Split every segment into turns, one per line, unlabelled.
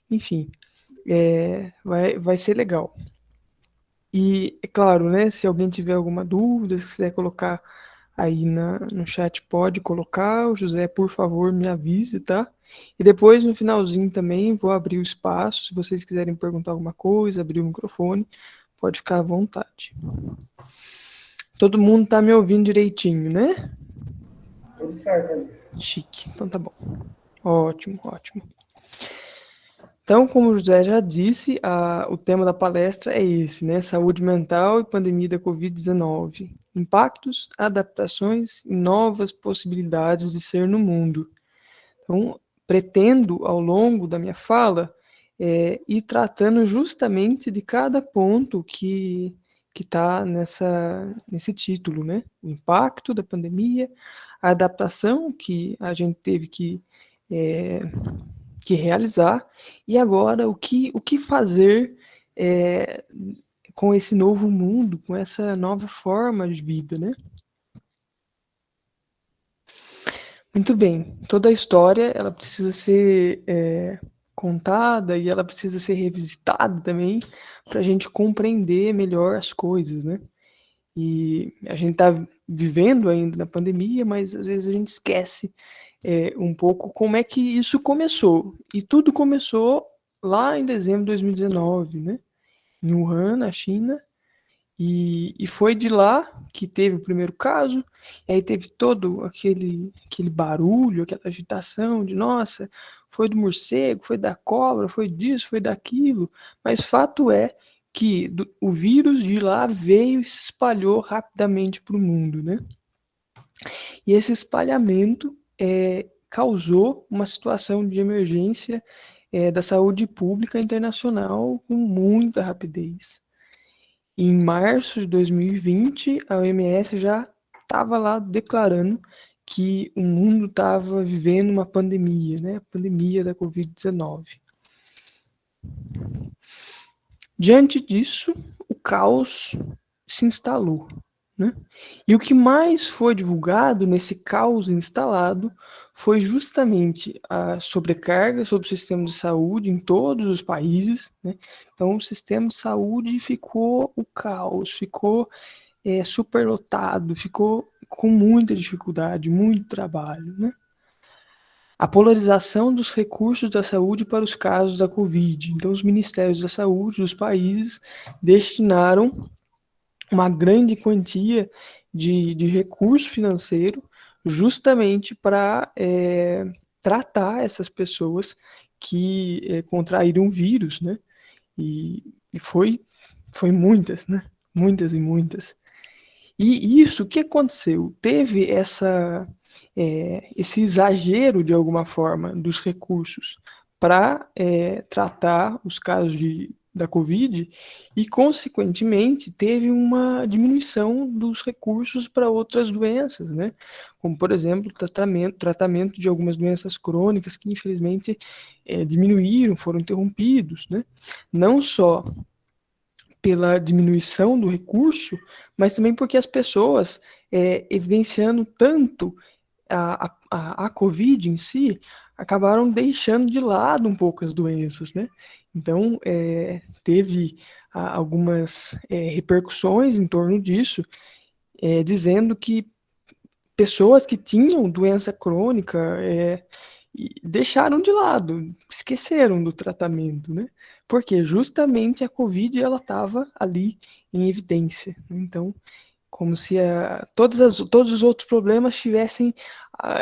enfim, vai ser legal. E, é claro, né, se alguém tiver alguma dúvida, se quiser colocar aí no chat, pode colocar. O José, por favor, me avise, tá? E depois, no finalzinho também, vou abrir o espaço. Se vocês quiserem perguntar alguma coisa, abrir o microfone, pode ficar à vontade. Todo mundo tá me ouvindo direitinho, né?
Tudo certo, Alice.
Chique. Então tá bom. Ótimo, ótimo. Então, como o José já disse, o tema da palestra é esse, né? Saúde mental e pandemia da Covid-19. Impactos, adaptações e novas possibilidades de ser no mundo. Então, pretendo, ao longo da minha fala, ir tratando justamente de cada ponto que está nesse título, né? O impacto da pandemia, a adaptação que a gente teve que realizar, e agora o que fazer com esse novo mundo, com essa nova forma de vida, né? Muito bem, toda a história ela precisa ser contada e ela precisa ser revisitada também para a gente compreender melhor as coisas, né? E a gente está vivendo ainda na pandemia, mas às vezes a gente esquece um pouco como é que isso começou. E tudo começou lá em dezembro de 2019, né? Em Wuhan, na China, e foi de lá que teve o primeiro caso, e aí teve todo aquele barulho, aquela agitação de, nossa, foi do morcego, foi da cobra, foi disso, foi daquilo, mas fato é que o vírus de lá veio e se espalhou rapidamente para o mundo, né? E esse espalhamento causou uma situação de emergência da saúde pública internacional com muita rapidez. Em março de 2020, a OMS já estava lá declarando que o mundo estava vivendo uma pandemia, né? A pandemia da Covid-19. Diante disso, o caos se instalou, né? E o que mais foi divulgado nesse caos instalado foi justamente a sobrecarga sobre o sistema de saúde em todos os países, né? Então, o sistema de saúde ficou o caos, ficou superlotado, ficou com muita dificuldade, muito trabalho, né? A polarização dos recursos da saúde para os casos da Covid. Então, os ministérios da saúde dos países destinaram uma grande quantia de recurso financeiro justamente para tratar essas pessoas que contraíram o vírus, né? E foi muitas, né? Muitas e muitas. E isso, o que aconteceu? Teve esse exagero, de alguma forma, dos recursos para tratar os casos da Covid e, consequentemente, teve uma diminuição dos recursos para outras doenças, né? Como, por exemplo, tratamento de algumas doenças crônicas que, infelizmente, diminuíram, foram interrompidos, né? Não só pela diminuição do recurso, mas também porque as pessoas, evidenciando tanto a Covid em si, acabaram deixando de lado um pouco as doenças, né? Então, teve algumas repercussões em torno disso, dizendo que pessoas que tinham doença crônica deixaram de lado, esqueceram do tratamento, né? Porque justamente a Covid ela estava ali em evidência. Então, como se todos os outros problemas tivessem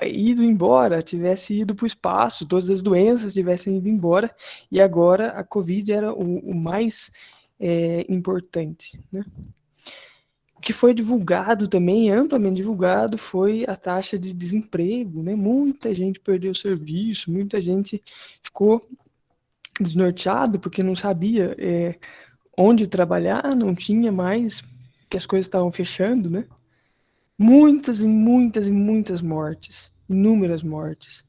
ido embora, tivessem ido para o espaço, todas as doenças tivessem ido embora, e agora a Covid era o mais importante, né? O que foi divulgado também, amplamente divulgado, foi a taxa de desemprego, né? Muita gente perdeu o serviço, muita gente ficou desnorteado porque não sabia onde trabalhar, não tinha mais, que as coisas estavam fechando, né? Muitas e muitas e muitas mortes, inúmeras mortes.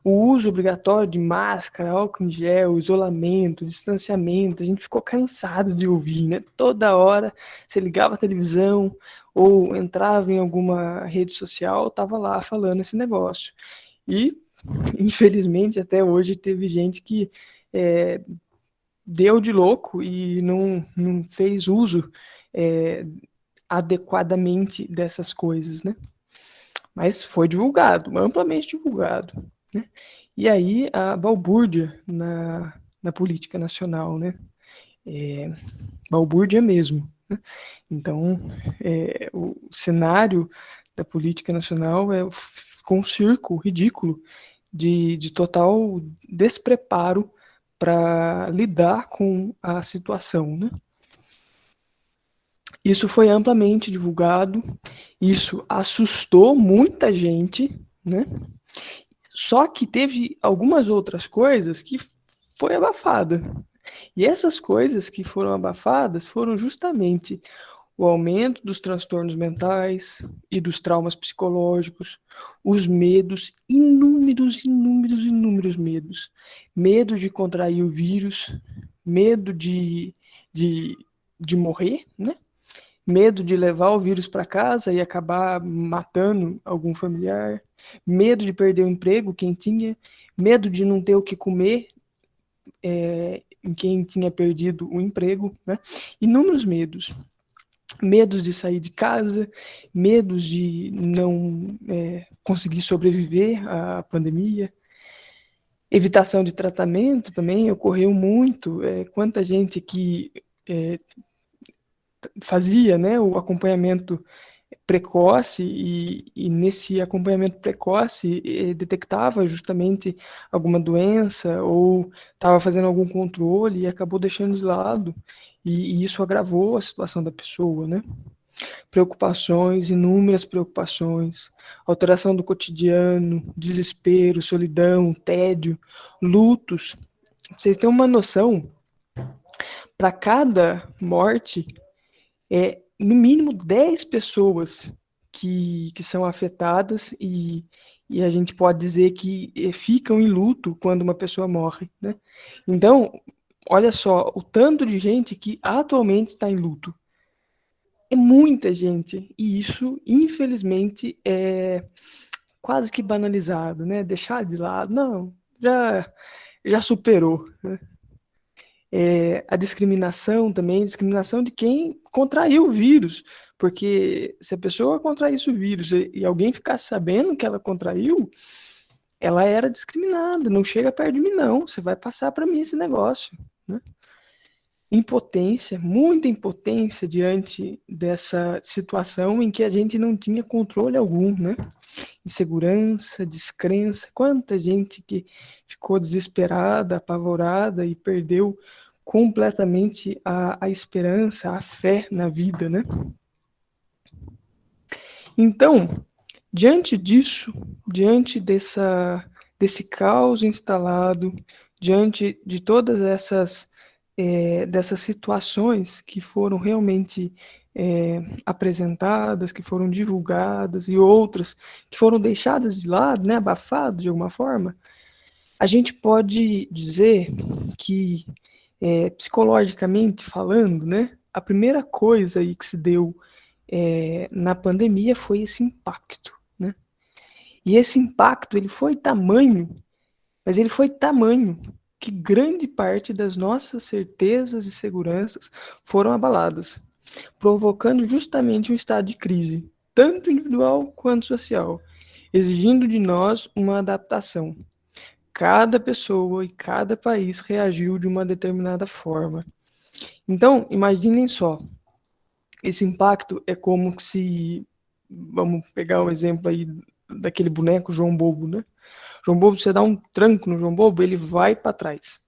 O uso obrigatório de máscara, álcool em gel, isolamento, distanciamento, a gente ficou cansado de ouvir, né? Toda hora você ligava a televisão ou entrava em alguma rede social, tava lá falando esse negócio. E infelizmente, até hoje teve gente que deu de louco e não fez uso adequadamente dessas coisas, né? Mas foi divulgado, amplamente divulgado, né? E aí a balbúrdia na política nacional, né? Balbúrdia mesmo, né? Então, o cenário da política nacional com um circo ridículo de total despreparo para lidar com a situação, né? Isso foi amplamente divulgado, isso assustou muita gente, né? Só que teve algumas outras coisas que foi abafada. E essas coisas que foram abafadas foram justamente o aumento dos transtornos mentais e dos traumas psicológicos, os medos, inúmeros medos. Medo de contrair o vírus, medo de morrer, né? Medo de levar o vírus para casa e acabar matando algum familiar, medo de perder o emprego, quem tinha, medo de não ter o que comer, em quem tinha perdido o emprego, né? Inúmeros medos. Medos de sair de casa, medos de não conseguir sobreviver à pandemia. Evitação de tratamento também ocorreu muito. Quanta gente que fazia, né, o acompanhamento precoce e nesse acompanhamento precoce detectava justamente alguma doença ou estava fazendo algum controle e acabou deixando de lado e isso agravou a situação da pessoa, né? Preocupações, inúmeras preocupações, alteração do cotidiano, desespero, solidão, tédio, lutos. Pra vocês terem uma noção, para cada morte no mínimo 10 pessoas que são afetadas e a gente pode dizer que ficam em luto quando uma pessoa morre, né? Então, olha só, o tanto de gente que atualmente está em luto. É muita gente, e isso, infelizmente, é quase que banalizado, né? Deixar de lado, não, já superou, né? A discriminação também, discriminação de quem contraiu o vírus, porque se a pessoa contraísse o vírus e alguém ficasse sabendo que ela contraiu, ela era discriminada, não chega perto de mim não, você vai passar para mim esse negócio, né? Impotência, muita impotência diante dessa situação em que a gente não tinha controle algum, né? Insegurança, descrença, quanta gente que ficou desesperada, apavorada e perdeu completamente a esperança, a fé na vida, né? Então, diante disso, diante desse caos instalado, diante de todas dessas situações que foram realmente apresentadas, que foram divulgadas e outras que foram deixadas de lado, né, abafadas de alguma forma, a gente pode dizer que, psicologicamente falando, né, a primeira coisa aí que se deu na pandemia foi esse impacto, né? E esse impacto ele foi tamanho, mas ele foi tamanho que grande parte das nossas certezas e seguranças foram abaladas, provocando justamente um estado de crise, tanto individual quanto social, exigindo de nós uma adaptação. Cada pessoa e cada país reagiu de uma determinada forma. Então, imaginem só, esse impacto é como se, vamos pegar um exemplo aí daquele boneco João Bobo, né? João Bobo, você dá um tranco no João Bobo, ele vai para trás.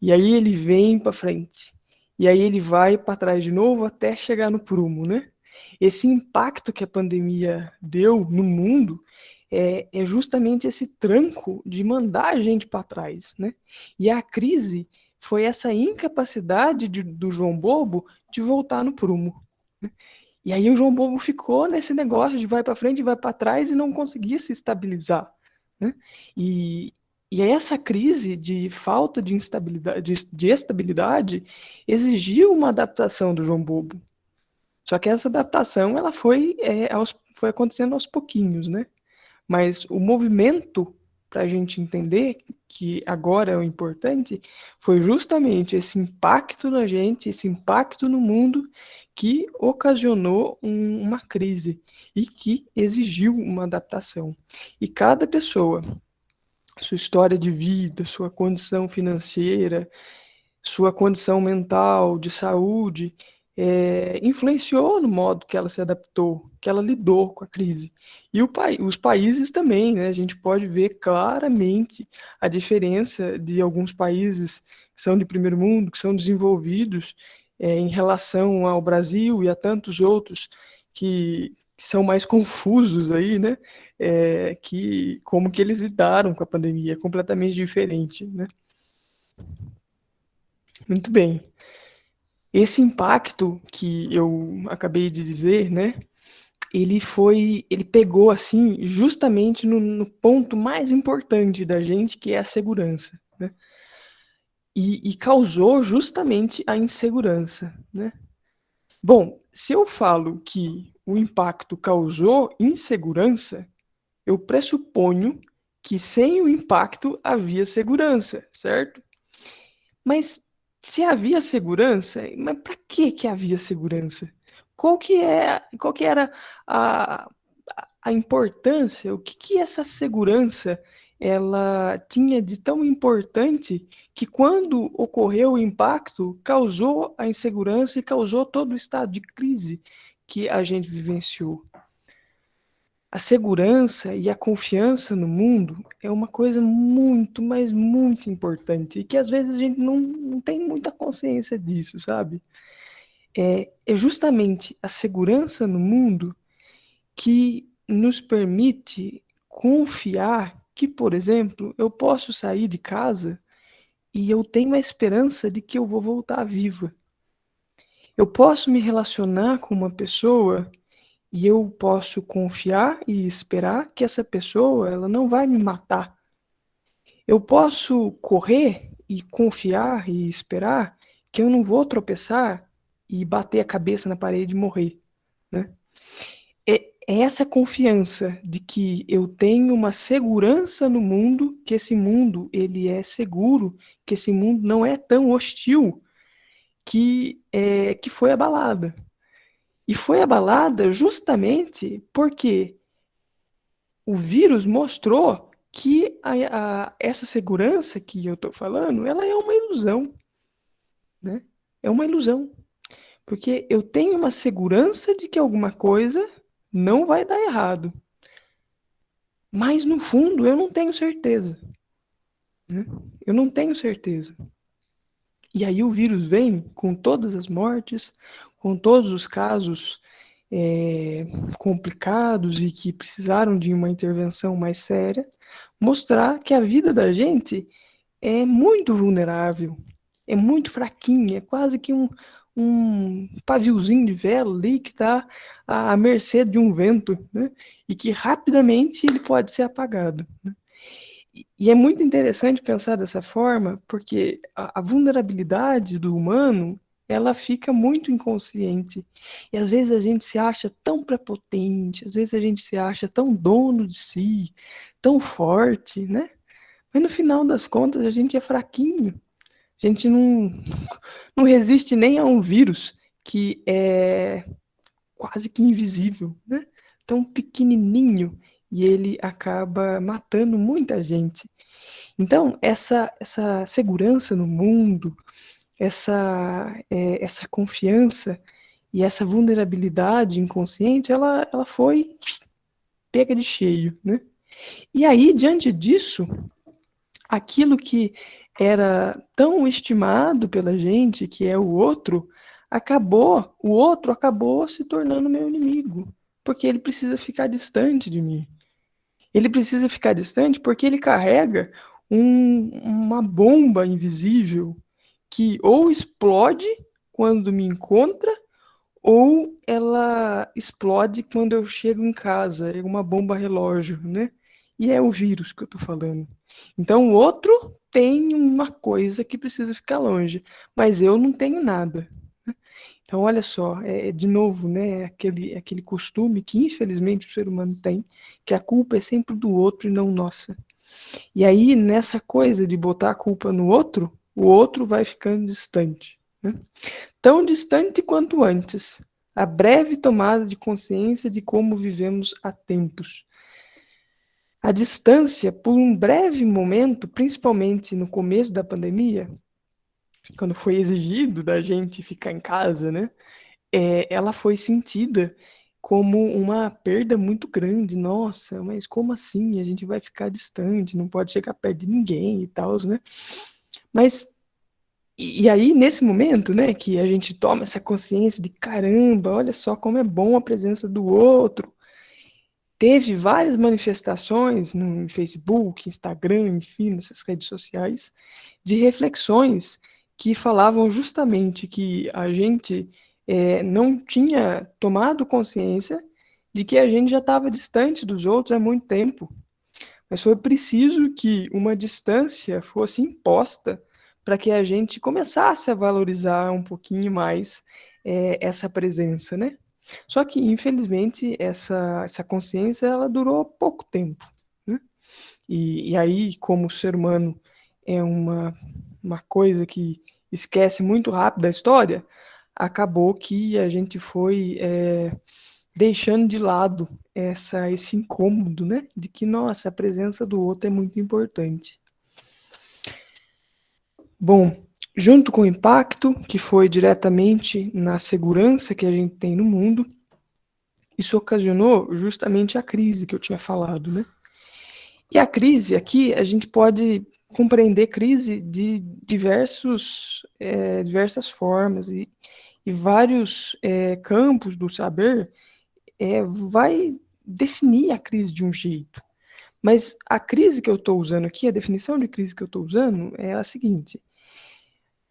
E aí ele vem para frente. E aí ele vai para trás de novo até chegar no prumo, né? Esse impacto que a pandemia deu no mundo é justamente esse tranco de mandar a gente para trás, né? E a crise foi essa incapacidade do João Bobo de voltar no prumo. Né? E aí o João Bobo ficou nesse negócio de vai para frente e vai para trás e não conseguia se estabilizar. Né? E, e essa crise de falta de instabilidade, de estabilidade, exigiu uma adaptação do João Bobo. Só que essa adaptação ela foi acontecendo aos pouquinhos, né? Mas o movimento para a gente entender que agora é o importante, foi justamente esse impacto na gente, esse impacto no mundo que ocasionou uma crise e que exigiu uma adaptação. E cada pessoa, sua história de vida, sua condição financeira, sua condição mental, de saúde, influenciou no modo que ela se adaptou, que ela lidou com a crise. E os países também, né? A gente pode ver claramente a diferença de alguns países que são de primeiro mundo, que são desenvolvidos, em relação ao Brasil e a tantos outros que são mais confusos aí, né? Que como que eles lidaram com a pandemia, é completamente diferente, né? Muito bem. Esse impacto que eu acabei de dizer, né? Ele pegou assim justamente no ponto mais importante da gente, que é a segurança, né? E causou justamente a insegurança, né? Bom, se eu falo que o impacto causou insegurança, eu pressuponho que sem o impacto havia segurança, certo? Mas se havia segurança, mas para que havia segurança? Qual que era a, a importância? O que essa segurança ela tinha de tão importante que quando ocorreu o impacto causou a insegurança e causou todo o estado de crise que a gente vivenciou? A segurança e a confiança no mundo é uma coisa muito, mas muito importante e que às vezes a gente não tem muita consciência disso, sabe? É justamente a segurança no mundo que nos permite confiar que, por exemplo, eu posso sair de casa e eu tenho a esperança de que eu vou voltar viva. Eu posso me relacionar com uma pessoa e eu posso confiar e esperar que essa pessoa ela não vai me matar. Eu posso correr e confiar e esperar que eu não vou tropeçar e bater a cabeça na parede e morrer, né? É essa confiança de que eu tenho uma segurança no mundo, que esse mundo ele é seguro, que esse mundo não é tão hostil, que foi abalada. E foi abalada justamente porque o vírus mostrou que essa segurança que eu estou falando, ela é uma ilusão, né? É uma ilusão, porque eu tenho uma segurança de que alguma coisa não vai dar errado, mas no fundo eu não tenho certeza, né? Eu não tenho certeza. E aí o vírus vem com todas as mortes, com todos os casos é, complicados e que precisaram de uma intervenção mais séria, mostrar que a vida da gente é muito vulnerável, é muito fraquinha, é quase que um paviozinho de vela ali que está à mercê de um vento, né? E que rapidamente ele pode ser apagado. E é muito interessante pensar dessa forma, porque a vulnerabilidade do humano, ela fica muito inconsciente. E às vezes a gente se acha tão prepotente, às vezes a gente se acha tão dono de si, tão forte, né? Mas no final das contas a gente é fraquinho. A gente não resiste nem a um vírus que é quase que invisível, né? Tão pequenininho e ele acaba matando muita gente. Então, essa segurança no mundo, essa confiança e essa vulnerabilidade inconsciente, ela foi pega de cheio, né? E aí, diante disso, aquilo que era tão estimado pela gente, que é o outro acabou se tornando meu inimigo, porque ele precisa ficar distante de mim. Ele precisa ficar distante porque ele carrega uma bomba invisível que ou explode quando me encontra, ou ela explode quando eu chego em casa. É uma bomba relógio, né? E é o vírus que eu tô falando. Então o outro tem uma coisa que precisa ficar longe, mas eu não tenho nada. Então, olha só, de novo, né, aquele costume que infelizmente o ser humano tem, que a culpa é sempre do outro e não nossa. E aí, nessa coisa de botar a culpa no outro, o outro vai ficando distante, né? Tão distante quanto antes. A breve tomada de consciência de como vivemos há tempos. A distância, por um breve momento, principalmente no começo da pandemia, quando foi exigido da gente ficar em casa, né? Ela foi sentida como uma perda muito grande. Nossa, mas como assim? A gente vai ficar distante, não pode chegar perto de ninguém e tal, né? Mas, e aí, nesse momento, né, que a gente toma essa consciência de caramba, olha só como é bom a presença do outro. Teve várias manifestações no Facebook, Instagram, enfim, nessas redes sociais, de reflexões que falavam justamente que a gente não tinha tomado consciência de que a gente já estava distante dos outros há muito tempo. Mas foi preciso que uma distância fosse imposta para que a gente começasse a valorizar um pouquinho mais essa presença, né? Só que, infelizmente, essa consciência ela durou pouco tempo, né? E aí, como o ser humano é uma coisa que esquece muito rápido a história, acabou que a gente foi deixando de lado esse incômodo, né? De que, nossa, a presença do outro é muito importante. Bom, junto com o impacto, que foi diretamente na segurança que a gente tem no mundo, isso ocasionou justamente a crise que eu tinha falado, né? E a crise aqui, a gente pode compreender crise de diversas formas e vários campos do saber vai definir a crise de um jeito. Mas a crise que eu estou usando aqui, a definição de crise que eu estou usando é a seguinte: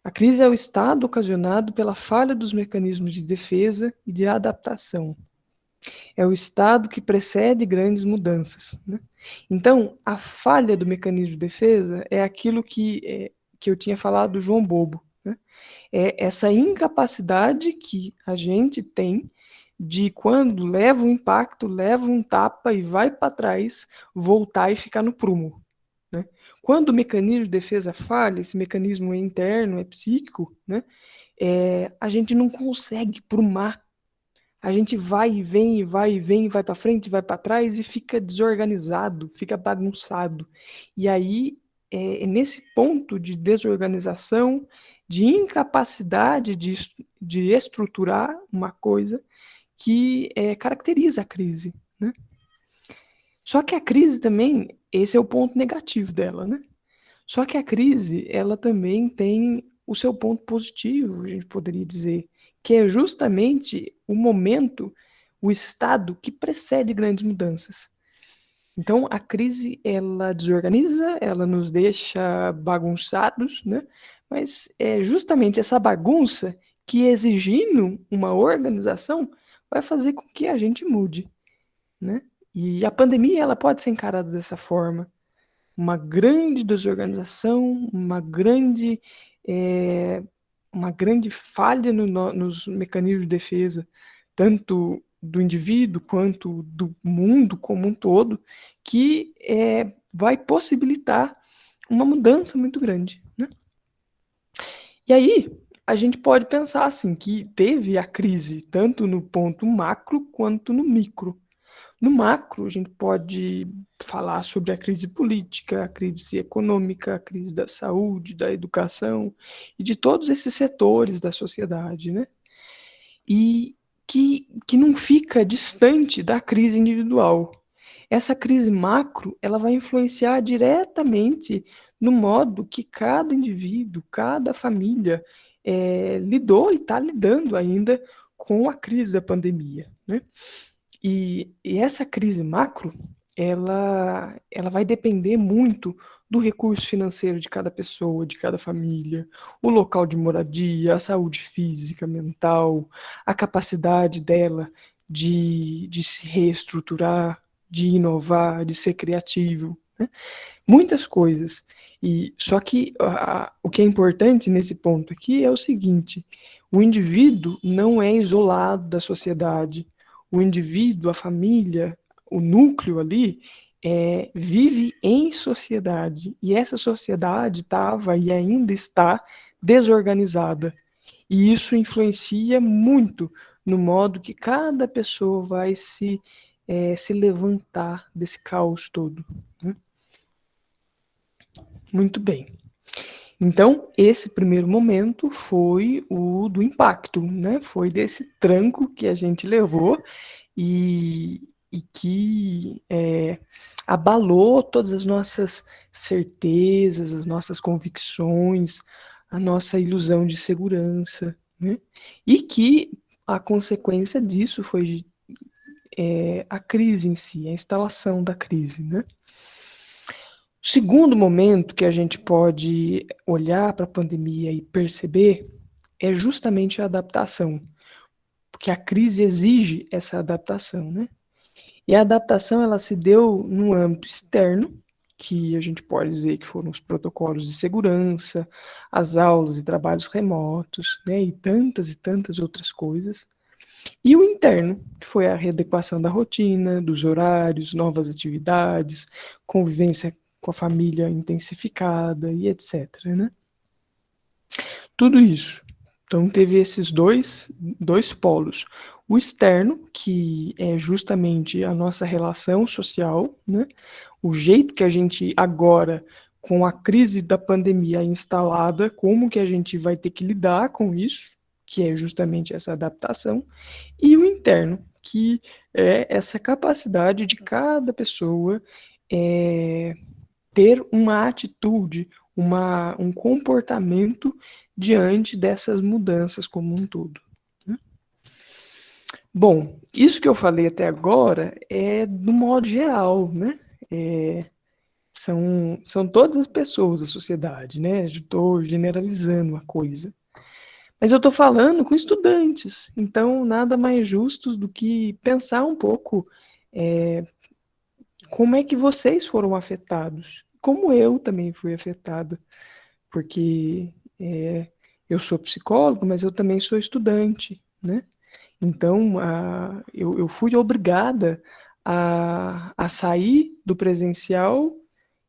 a crise é o estado ocasionado pela falha dos mecanismos de defesa e de adaptação. É o estado que precede grandes mudanças, né? Então, a falha do mecanismo de defesa é aquilo que eu tinha falado do João Bobo, né? É essa incapacidade que a gente tem de, quando leva um impacto, leva um tapa e vai para trás, voltar e ficar no prumo, né? Quando o mecanismo de defesa falha, esse mecanismo é interno, é psíquico, né? A gente não consegue prumar. A gente vai e vem, vai para frente, vai para trás e fica desorganizado, fica bagunçado. E aí, nesse ponto de desorganização, de incapacidade de estruturar uma coisa que caracteriza a crise, né? Só que a crise também, esse é o ponto negativo dela, né? Só que a crise, ela também tem o seu ponto positivo, a gente poderia dizer, que é justamente o momento, o estado que precede grandes mudanças. Então, a crise, ela desorganiza, ela nos deixa bagunçados, né? Mas é justamente essa bagunça que, exigindo uma organização, vai fazer com que a gente mude, né? E a pandemia, ela pode ser encarada dessa forma: uma grande desorganização, é, uma grande falha nos mecanismos de defesa, tanto do indivíduo quanto do mundo como um todo, que vai possibilitar uma mudança muito grande, né? E aí, a gente pode pensar assim, que teve a crise tanto no ponto macro quanto no micro. No macro, a gente pode falar sobre a crise política, a crise econômica, a crise da saúde, da educação e de todos esses setores da sociedade, né? E que não fica distante da crise individual. Essa crise macro, ela vai influenciar diretamente no modo que cada indivíduo, cada família lidou e está lidando ainda com a crise da pandemia, né? E essa crise macro, ela vai depender muito do recurso financeiro de cada pessoa, de cada família, o local de moradia, a saúde física, mental, a capacidade dela de se reestruturar, de inovar, de ser criativo, né? Muitas coisas. E só que o que é importante nesse ponto aqui é o seguinte: o indivíduo não é isolado da sociedade. O indivíduo, a família, o núcleo ali, vive em sociedade, e essa sociedade estava e ainda está desorganizada. E isso influencia muito no modo que cada pessoa vai se levantar desse caos todo, né? Muito bem. Então, esse primeiro momento foi o do impacto, né? Foi desse tranco que a gente levou e que abalou todas as nossas certezas, as nossas convicções, a nossa ilusão de segurança, né? E que a consequência disso foi a crise em si, a instalação da crise, né? O segundo momento que a gente pode olhar para a pandemia e perceber é justamente a adaptação, porque a crise exige essa adaptação, né? E a adaptação ela se deu no âmbito externo, que a gente pode dizer que foram os protocolos de segurança, as aulas e trabalhos remotos, né, e tantas outras coisas. E o interno, que foi a readequação da rotina, dos horários, novas atividades, convivência com a família intensificada e etc, né? Tudo isso. Então, teve esses dois polos. O externo, que é justamente a nossa relação social, né? O jeito que a gente agora, com a crise da pandemia instalada, como que a gente vai ter que lidar com isso, que é justamente essa adaptação. E o interno, que é essa capacidade de cada pessoa ter uma atitude, um comportamento diante dessas mudanças como um todo, né? Bom, isso que eu falei até agora é do modo geral, né? São todas as pessoas da sociedade, né? Estou generalizando a coisa. Mas eu estou falando com estudantes, então nada mais justo do que pensar um pouco como é que vocês foram afetados, como eu também fui afetada, porque eu sou psicólogo, mas eu também sou estudante, né? Então, eu fui obrigada a sair do presencial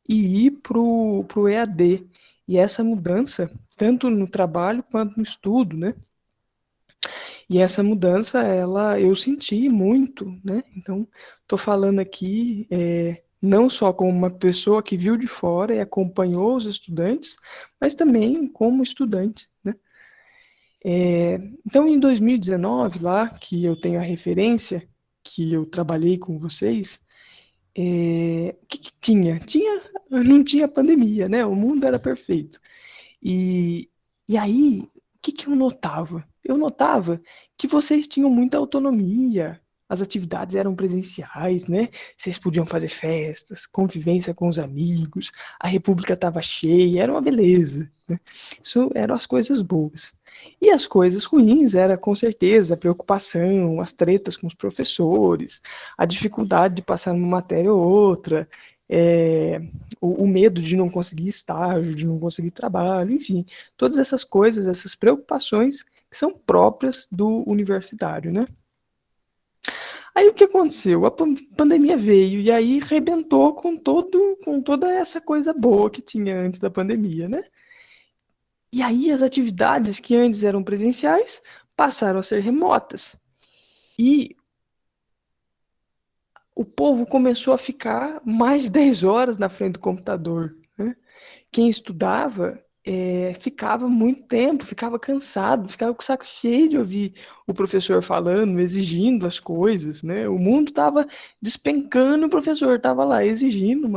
e ir para o EAD. E essa mudança, tanto no trabalho quanto no estudo, né? E essa mudança, eu senti muito, né? Então, estou falando aqui não só como uma pessoa que viu de fora e acompanhou os estudantes, mas também como estudante, né? Então, em 2019, lá que eu tenho a referência, que eu trabalhei com vocês, o que tinha? Não tinha pandemia, né? O mundo era perfeito. E aí, o que eu notava? Eu notava que vocês tinham muita autonomia, as atividades eram presenciais, né? Vocês podiam fazer festas, convivência com os amigos, a república estava cheia, era uma beleza, né? Isso eram as coisas boas. E as coisas ruins era, com certeza, a preocupação, as tretas com os professores, a dificuldade de passar uma matéria ou outra, o medo de não conseguir estágio, de não conseguir trabalho, enfim, todas essas coisas, essas preocupações que são próprias do universitário, né? Aí o que aconteceu? A pandemia veio e aí rebentou com toda essa coisa boa que tinha antes da pandemia, né? E aí as atividades que antes eram presenciais passaram a ser remotas. E o povo começou a ficar mais de 10 horas na frente do computador, né? Quem estudava ficava muito tempo, ficava cansado, ficava com o saco cheio de ouvir o professor falando, exigindo as coisas, né? O mundo estava despencando, o professor estava lá exigindo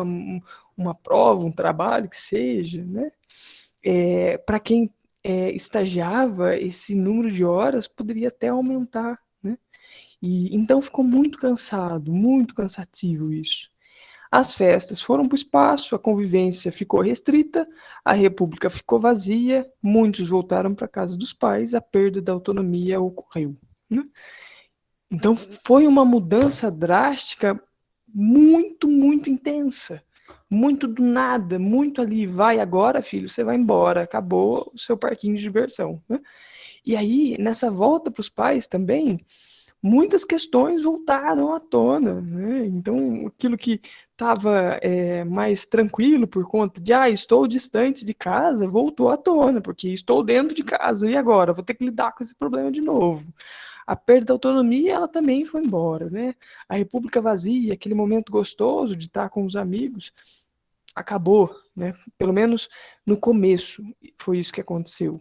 uma prova, um trabalho que seja, né? Para quem estagiava, esse número de horas poderia até aumentar, né? E então ficou muito cansado, muito cansativo isso. As festas foram para o espaço, a convivência ficou restrita, a república ficou vazia, muitos voltaram para a casa dos pais, a perda da autonomia ocorreu, né? Então foi uma mudança drástica muito intensa, muito do nada, muito ali, vai agora, filho, você vai embora, acabou o seu parquinho de diversão, né? E aí, nessa volta para os pais também, muitas questões voltaram à tona, né? Então, aquilo que estava mais tranquilo por conta de, estou distante de casa, voltou à tona, porque estou dentro de casa, e agora? Vou ter que lidar com esse problema de novo. A perda da autonomia, ela também foi embora, né? A república vazia, aquele momento gostoso de estar com os amigos, acabou, né? Pelo menos no começo foi isso que aconteceu.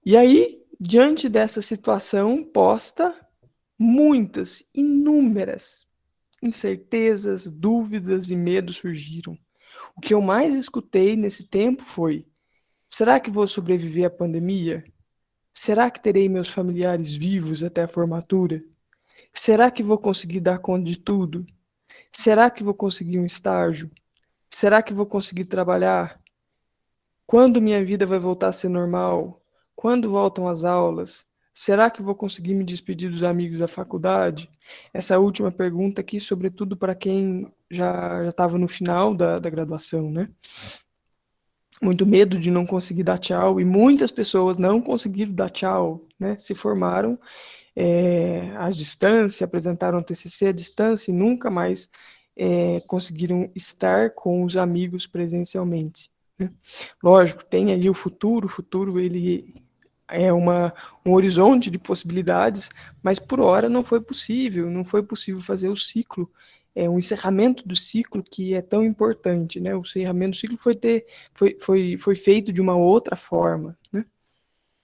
E aí, diante dessa situação posta, muitas, inúmeras incertezas, dúvidas e medos surgiram. O que eu mais escutei nesse tempo foi: será que vou sobreviver à pandemia? Será que terei meus familiares vivos até a formatura? Será que vou conseguir dar conta de tudo? Será que vou conseguir um estágio? Será que vou conseguir trabalhar? Quando minha vida vai voltar a ser normal? Quando voltam as aulas? Será que vou conseguir me despedir dos amigos da faculdade? Essa última pergunta aqui, sobretudo para quem já estava no final da graduação, né? Muito medo de não conseguir dar tchau, e muitas pessoas não conseguiram dar tchau, né? Se formaram à distância, apresentaram TCC à distância e nunca mais conseguiram estar com os amigos presencialmente, né? Lógico, tem aí o futuro ele é um horizonte de possibilidades, mas por hora não foi possível fazer o ciclo, um encerramento do ciclo que é tão importante, né? O encerramento do ciclo foi feito de uma outra forma, né?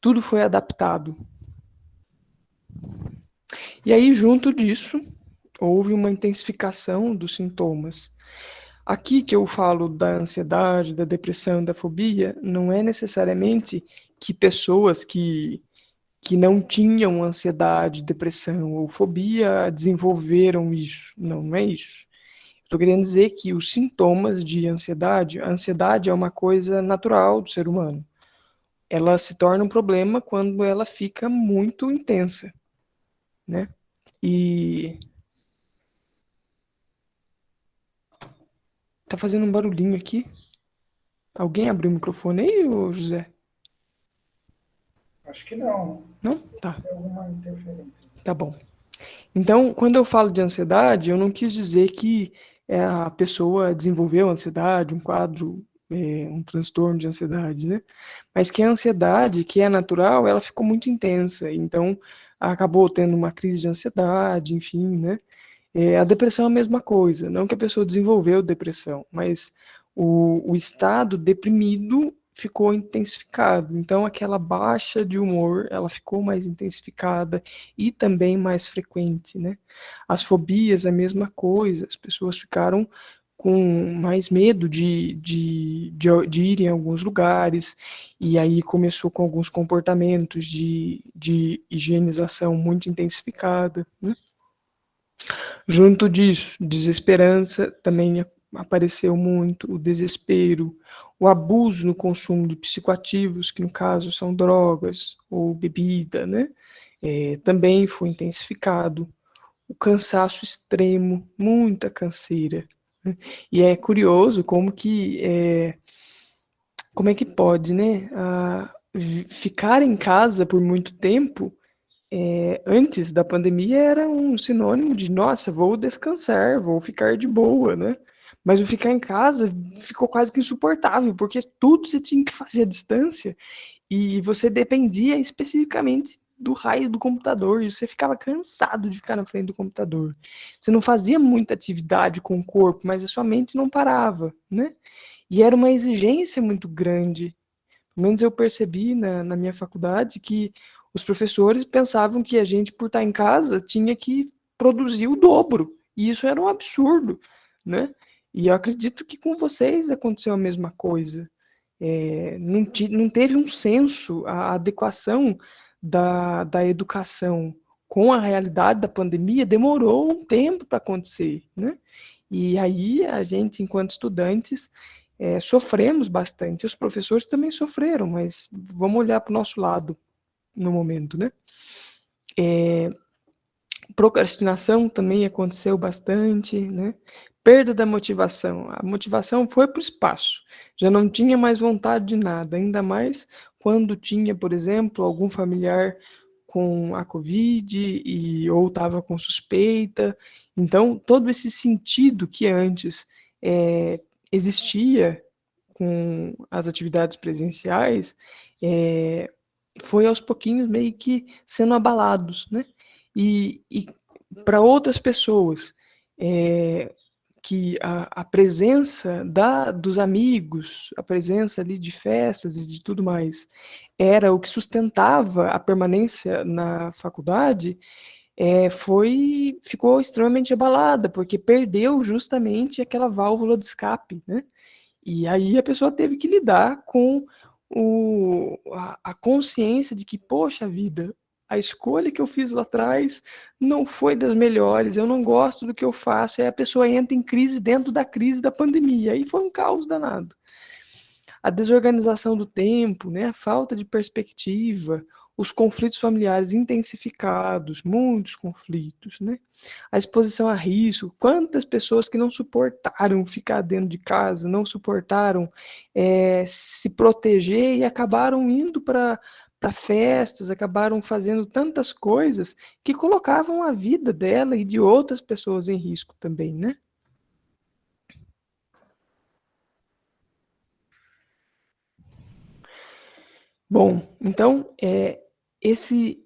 Tudo foi adaptado. E aí, junto disso, houve uma intensificação dos sintomas. Aqui que eu falo da ansiedade, da depressão, da fobia, não é necessariamente que pessoas que não tinham ansiedade, depressão ou fobia desenvolveram isso. Não, não é isso. Estou querendo dizer que os sintomas de ansiedade, a ansiedade é uma coisa natural do ser humano. Ela se torna um problema quando ela fica muito intensa, né? E tá fazendo um barulhinho aqui. Alguém abriu o microfone aí, ô José?
Acho que não.
Não?
Deve
Tá,
ser alguma interferência.
tá bom. Então, quando eu falo de ansiedade, eu não quis dizer que a pessoa desenvolveu ansiedade, um quadro, um transtorno de ansiedade, né? Mas que a ansiedade, que é natural, ela ficou muito intensa. Então, acabou tendo uma crise de ansiedade, enfim, né? A depressão é a mesma coisa. Não que a pessoa desenvolveu depressão, mas o estado deprimido ficou intensificado. Então, aquela baixa de humor, ela ficou mais intensificada e também mais frequente, né? As fobias, a mesma coisa. As pessoas ficaram com mais medo de ir em alguns lugares, e aí começou com alguns comportamentos de higienização muito intensificada, né? Junto disso, desesperança também apareceu muito, o desespero, o abuso no consumo de psicoativos, que no caso são drogas ou bebida, né? Também foi intensificado. O cansaço extremo, muita canseira, né? E é curioso como é que pode, né? Ficar em casa por muito tempo antes da pandemia era um sinônimo de, nossa, vou descansar, vou ficar de boa, né? Mas o ficar em casa ficou quase que insuportável, porque tudo você tinha que fazer à distância e você dependia especificamente do raio do computador e você ficava cansado de ficar na frente do computador. Você não fazia muita atividade com o corpo, mas a sua mente não parava, né? E era uma exigência muito grande. Pelo menos eu percebi na minha faculdade que os professores pensavam que a gente, por estar em casa, tinha que produzir o dobro. E isso era um absurdo, né? E eu acredito que com vocês aconteceu a mesma coisa. Não teve um senso, a adequação da educação com a realidade da pandemia demorou um tempo para acontecer, né? E aí a gente, enquanto estudantes, sofremos bastante. Os professores também sofreram, mas vamos olhar para o nosso lado no momento, né? Procrastinação também aconteceu bastante, né? Perda da motivação. A motivação foi para o espaço. Já não tinha mais vontade de nada, ainda mais quando tinha, por exemplo, algum familiar com a Covid ou estava com suspeita. Então, todo esse sentido que antes existia com as atividades presenciais foi aos pouquinhos meio que sendo abalados, né? E para outras pessoas, que a presença dos amigos, a presença ali de festas e de tudo mais, era o que sustentava a permanência na faculdade, ficou extremamente abalada, porque perdeu justamente aquela válvula de escape, né? E aí a pessoa teve que lidar com a consciência de que, poxa vida, a escolha que eu fiz lá atrás não foi das melhores, eu não gosto do que eu faço, aí a pessoa entra em crise dentro da crise da pandemia, aí foi um caos danado. A desorganização do tempo, né, a falta de perspectiva, os conflitos familiares intensificados, muitos conflitos, né? A exposição a risco, quantas pessoas que não suportaram ficar dentro de casa, não suportaram se proteger e acabaram indo para festas, acabaram fazendo tantas coisas que colocavam a vida dela e de outras pessoas em risco também, né? Bom, então, esse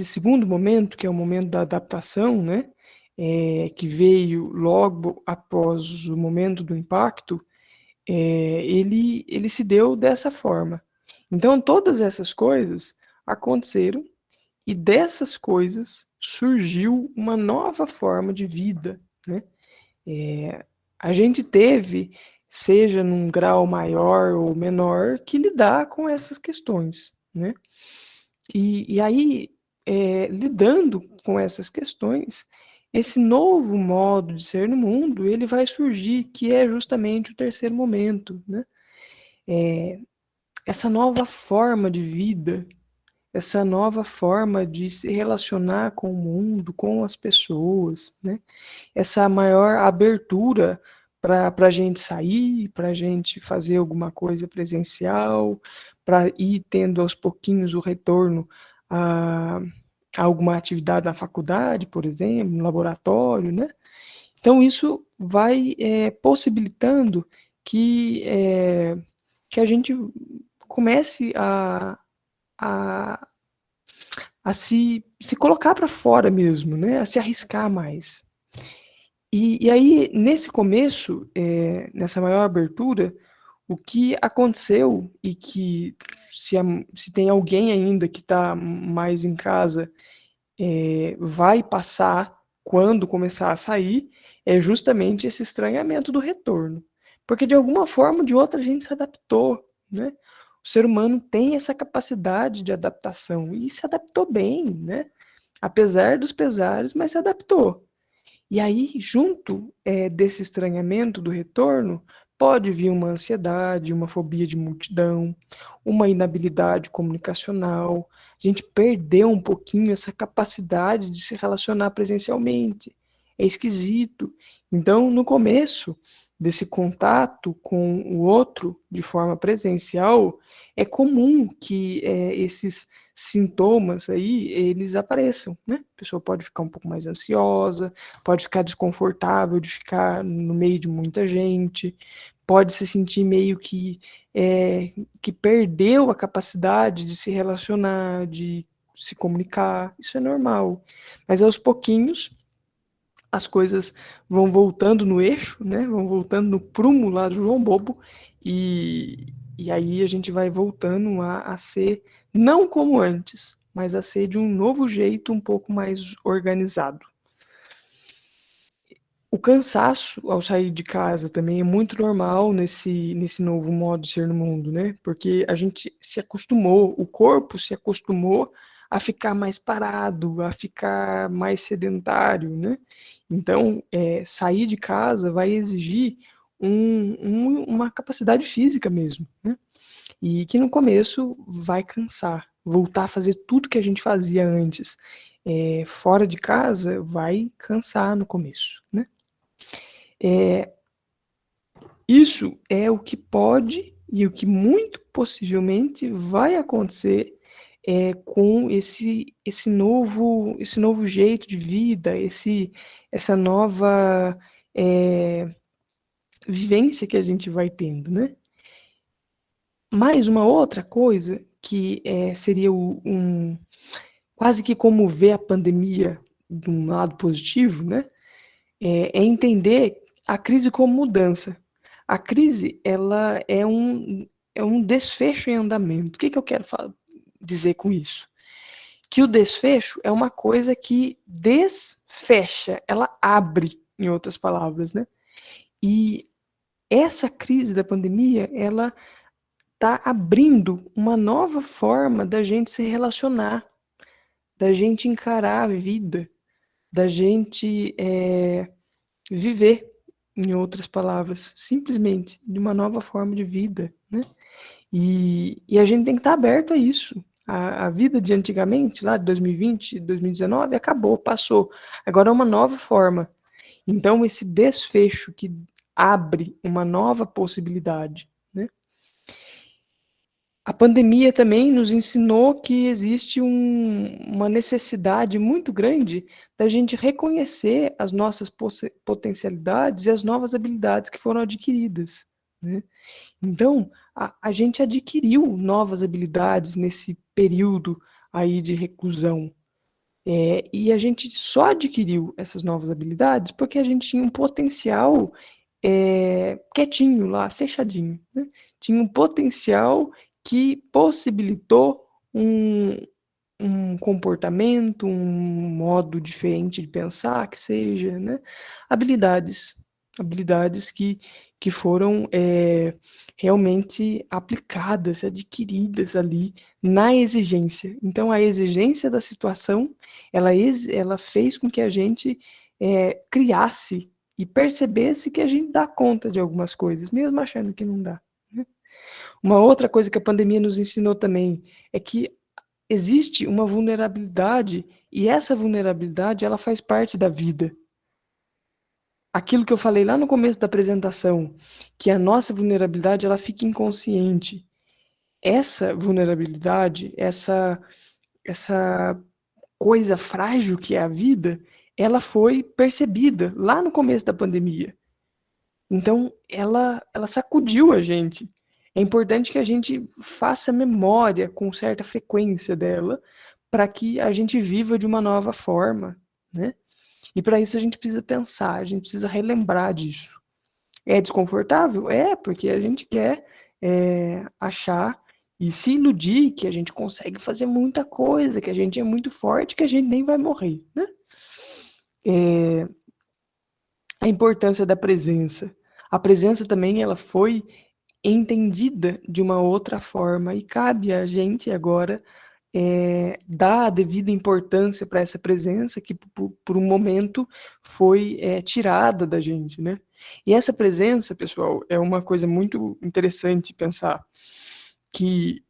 segundo momento, que é o momento da adaptação, né, que veio logo após o momento do impacto, ele se deu dessa forma. Então, todas essas coisas aconteceram e dessas coisas surgiu uma nova forma de vida, né? A gente teve, seja num grau maior ou menor, que lidar com essas questões, né? E aí, lidando com essas questões, esse novo modo de ser no mundo, ele vai surgir, que é justamente o terceiro momento, né? Essa nova forma de vida, essa nova forma de se relacionar com o mundo, com as pessoas, né? Essa maior abertura para a gente sair, para a gente fazer alguma coisa presencial, para ir tendo aos pouquinhos o retorno a, a alguma atividade na faculdade, por exemplo, no laboratório, né? Então, isso vai possibilitando que a gente comece a, a se colocar para fora mesmo, né? A se arriscar mais. E aí, nesse começo, nessa maior abertura, o que aconteceu e que se tem alguém ainda que está mais em casa, vai passar quando começar a sair, é justamente esse estranhamento do retorno. Porque de alguma forma ou de outra a gente se adaptou, né? O ser humano tem essa capacidade de adaptação e se adaptou bem, né? Apesar dos pesares, mas se adaptou. E aí, junto desse estranhamento do retorno, pode vir uma ansiedade, uma fobia de multidão, uma inabilidade comunicacional. A gente perdeu um pouquinho essa capacidade de se relacionar presencialmente. É esquisito. Então, no começo desse contato com o outro de forma presencial, é comum que esses sintomas aí, eles apareçam, né? A pessoa pode ficar um pouco mais ansiosa, pode ficar desconfortável de ficar no meio de muita gente, pode se sentir meio que perdeu a capacidade de se relacionar, de se comunicar, isso é normal. Mas aos pouquinhos as coisas vão voltando no eixo, né? Vão voltando no prumo lá do João Bobo e aí a gente vai voltando a ser não como antes, mas a ser de um novo jeito um pouco mais organizado. O cansaço ao sair de casa também é muito normal nesse novo modo de ser no mundo, né? Porque a gente se acostumou, o corpo se acostumou a ficar mais parado, a ficar mais sedentário, né? Então, sair de casa vai exigir uma capacidade física mesmo, né? E que no começo vai cansar. Voltar a fazer tudo que a gente fazia antes, fora de casa, vai cansar no começo, né? Isso é o que pode e o que muito possivelmente vai acontecer com esse novo jeito de vida, essa nova vivência que a gente vai tendo, né? Mais uma outra coisa que seria quase que como ver a pandemia de um lado positivo, né? É entender a crise como mudança. A crise, ela é um desfecho em andamento. O que eu quero dizer com isso? Que o desfecho é uma coisa que desfecha, ela abre, em outras palavras, né? E essa crise da pandemia, ela está abrindo uma nova forma da gente se relacionar, da gente encarar a vida, da gente viver, em outras palavras, simplesmente de uma nova forma de vida, né? E a gente tem que estar aberto a isso. A vida de antigamente, lá de 2020, 2019, acabou, passou. Agora é uma nova forma. Então, esse desfecho que abre uma nova possibilidade, né? A pandemia também nos ensinou que existe uma necessidade muito grande da gente reconhecer as nossas potencialidades e as novas habilidades que foram adquiridas, né? Então, a gente adquiriu novas habilidades nesse período aí de reclusão. E a gente só adquiriu essas novas habilidades porque a gente tinha um potencial quietinho lá, fechadinho, né? Tinha um potencial que possibilitou um comportamento, um modo diferente de pensar, que seja, né? Habilidades que foram realmente aplicadas, adquiridas ali na exigência. Então, a exigência da situação, ela fez com que a gente criasse e percebesse que a gente dá conta de algumas coisas, mesmo achando que não dá, né? Uma outra coisa que a pandemia nos ensinou também é que existe uma vulnerabilidade e essa vulnerabilidade ela faz parte da vida. Aquilo que eu falei lá no começo da apresentação, que a nossa vulnerabilidade ela fica inconsciente. Essa vulnerabilidade, essa coisa frágil que é a vida, ela foi percebida lá no começo da pandemia. Então, ela sacudiu a gente. É importante que a gente faça memória com certa frequência dela, para que a gente viva de uma nova forma, né? E para isso a gente precisa pensar, a gente precisa relembrar disso. É desconfortável? É, porque a gente quer achar e se iludir que a gente consegue fazer muita coisa, que a gente é muito forte, que a gente nem vai morrer, né? A importância da presença. A presença também ela foi entendida de uma outra forma e cabe a gente agora dar a devida importância para essa presença que por um momento foi tirada da gente, né? E essa presença, pessoal, é uma coisa muito interessante pensar que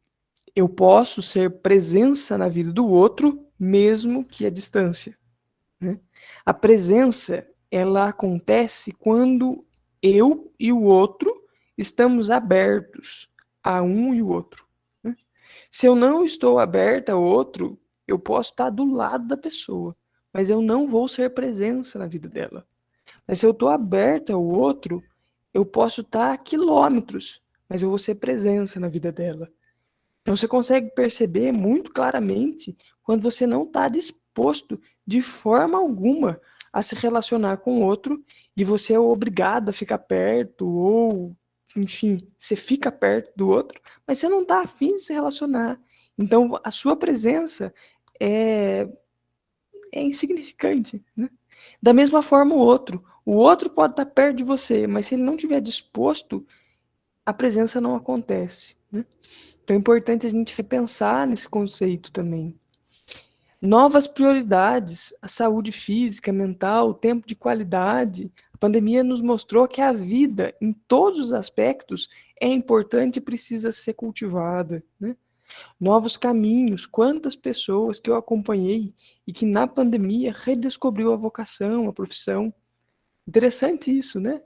eu posso ser presença na vida do outro mesmo que à distância, né? A presença ela acontece quando eu e o outro estamos abertos a um e o outro, né? Se eu não estou aberta ao outro, eu posso estar do lado da pessoa, mas eu não vou ser presença na vida dela. Mas se eu estou aberta ao outro, eu posso estar a quilômetros, mas eu vou ser presença na vida dela. Então você consegue perceber muito claramente quando você não está disposto de forma alguma a se relacionar com o outro e você é obrigado a ficar perto ou, enfim, você fica perto do outro, mas você não está afim de se relacionar. Então a sua presença é, é insignificante, né? Da mesma forma o outro pode estar perto de você, mas se ele não estiver disposto, a presença não acontece, né? Então é importante a gente repensar nesse conceito também. Novas prioridades, a saúde física, mental, o tempo de qualidade. A pandemia nos mostrou que a vida, em todos os aspectos, é importante e precisa ser cultivada, né? Novos caminhos, quantas pessoas que eu acompanhei e que na pandemia redescobriu a vocação, a profissão. Interessante isso, né?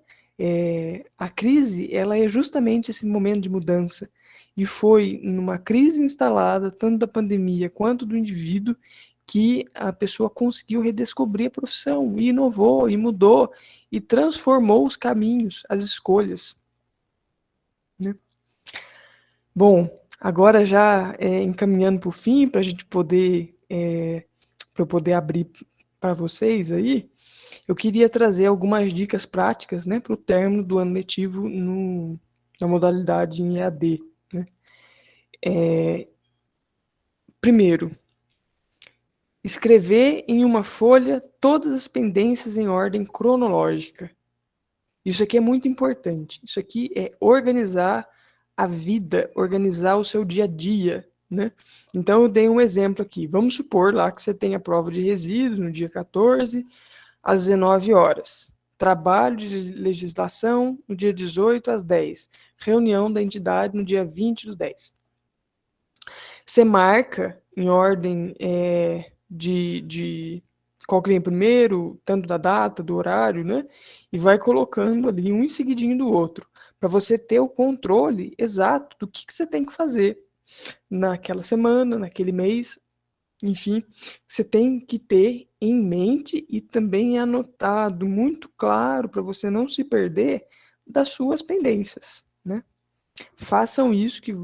A crise, ela é justamente esse momento de mudança. e foi numa crise instalada, tanto da pandemia quanto do indivíduo, que a pessoa conseguiu redescobrir a profissão, e inovou, e mudou, e transformou os caminhos, as escolhas, né? Bom, agora já encaminhando para o fim, para a gente poder, para eu poder abrir para vocês aí, eu queria trazer algumas dicas práticas, né, para o término do ano letivo na modalidade em EAD, né? Primeiro, escrever em uma folha todas as pendências em ordem cronológica. Isso aqui é muito importante. Isso aqui é organizar a vida, organizar o seu dia a dia, né? Então eu dei um exemplo aqui. Vamos supor lá que você tem a prova de resíduos no dia 14, às 19 horas. Trabalho de legislação no dia 18 às 10. Reunião da entidade no dia 20 do 10. Você marca em ordem de qual que vem primeiro, tanto da data, do horário, né? E vai colocando ali um em seguidinho do outro, para você ter o controle exato do que você tem que fazer naquela semana, naquele mês, enfim, você tem que ter em mente e também anotado muito claro para você não se perder das suas pendências, né? Façam isso que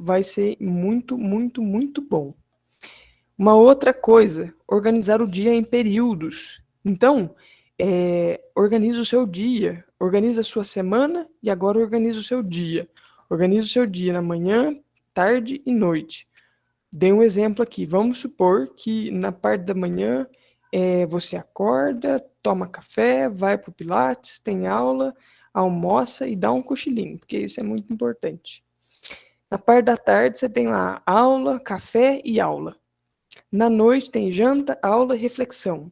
vai ser muito, muito, muito bom. Uma outra coisa, organizar o dia em períodos. Então, organiza o seu dia, organiza a sua semana e agora organiza o seu dia. Organiza o seu dia na manhã, tarde e noite. Dei um exemplo aqui. Vamos supor que na parte da manhã você acorda, toma café, vai para o Pilates, tem aula, almoça e dá um cochilinho, porque isso é muito importante. Na parte da tarde você tem lá aula, café e aula. Na noite tem janta, aula e reflexão.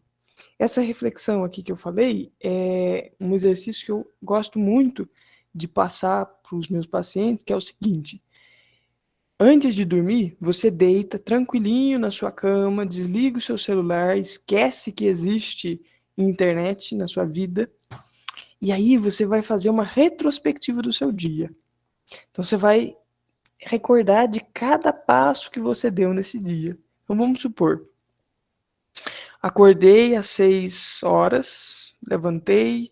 Essa reflexão aqui que eu falei é um exercício que eu gosto muito de passar para os meus pacientes, que é o seguinte: antes de dormir, você deita tranquilinho na sua cama, desliga o seu celular, esquece que existe internet na sua vida, e aí você vai fazer uma retrospectiva do seu dia. Então você vai recordar de cada passo que você deu nesse dia. Então vamos supor, acordei às 6 horas, levantei,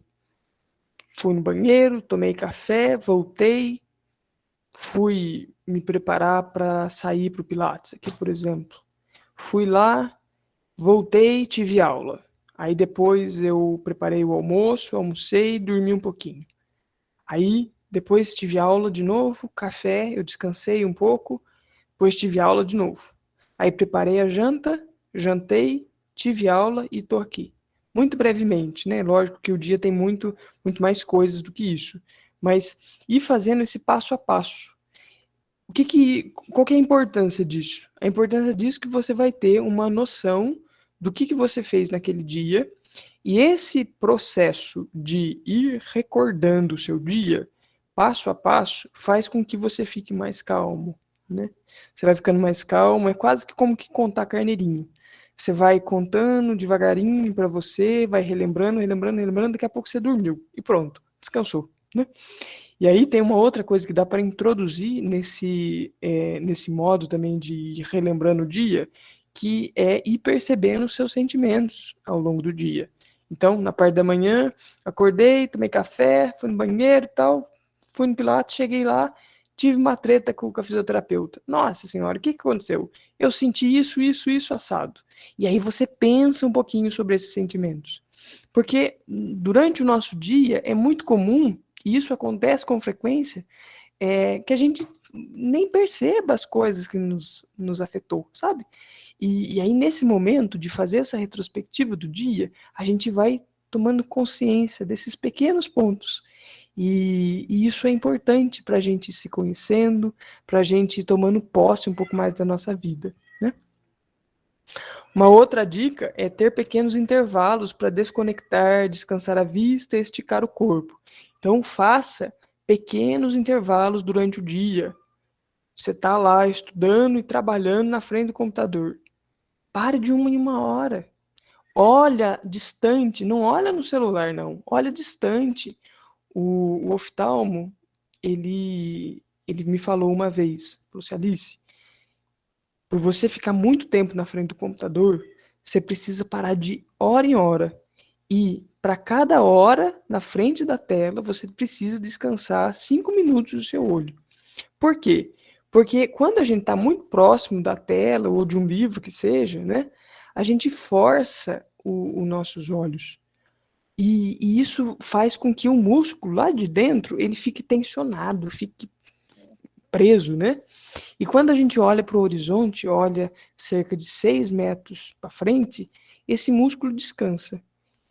fui no banheiro, tomei café, voltei, fui me preparar para sair para o Pilates, aqui por exemplo. Fui lá, voltei, tive aula. Aí depois eu preparei o almoço, almocei, dormi um pouquinho. Aí depois tive aula de novo, café, eu descansei um pouco, depois tive aula de novo. Aí preparei a janta, jantei, tive aula e tô aqui. Muito brevemente, né? Lógico que o dia tem muito mais coisas do que isso. Mas ir fazendo esse passo a passo. Qual que é a importância disso? A importância disso é que você vai ter uma noção do que você fez naquele dia, e esse processo de ir recordando o seu dia, passo a passo, faz com que você fique mais calmo, né? Você vai ficando mais calmo, é quase que como que contar carneirinho. Você vai contando devagarinho para você, vai relembrando, relembrando, relembrando, daqui a pouco você dormiu e pronto, descansou, né? E aí tem uma outra coisa que dá para introduzir nesse modo também de ir relembrando o dia, que é ir percebendo os seus sentimentos ao longo do dia. Então, na parte da manhã, acordei, tomei café, fui no banheiro e tal, fui no Pilates, cheguei lá, tive uma treta com a fisioterapeuta. Nossa senhora, o que aconteceu? Eu senti isso, isso, isso assado. E aí você pensa um pouquinho sobre esses sentimentos. Porque durante o nosso dia é muito comum, e isso acontece com frequência, que a gente nem perceba as coisas que nos afetou, sabe? E aí, nesse momento de fazer essa retrospectiva do dia, a gente vai tomando consciência desses pequenos pontos. E isso é importante para a gente ir se conhecendo, para a gente ir tomando posse um pouco mais da nossa vida, né? Uma outra dica é ter pequenos intervalos para desconectar, descansar a vista e esticar o corpo. Então, faça pequenos intervalos durante o dia. Você está lá estudando e trabalhando na frente do computador. Pare de uma em uma hora. Olha distante, não olha no celular, não. Olha distante. O oftalmo, ele ele me falou uma vez, falou assim, Alice, por você ficar muito tempo na frente do computador, você precisa parar de hora em hora. E para cada hora na frente da tela, você precisa descansar 5 minutos do seu olho. Por quê? Porque quando a gente está muito próximo da tela ou de um livro que seja, né, a gente força os nossos olhos. E isso faz com que o músculo lá de dentro ele fique tensionado, fique preso, né? E quando a gente olha para o horizonte, olha cerca de 6 metros para frente, esse músculo descansa.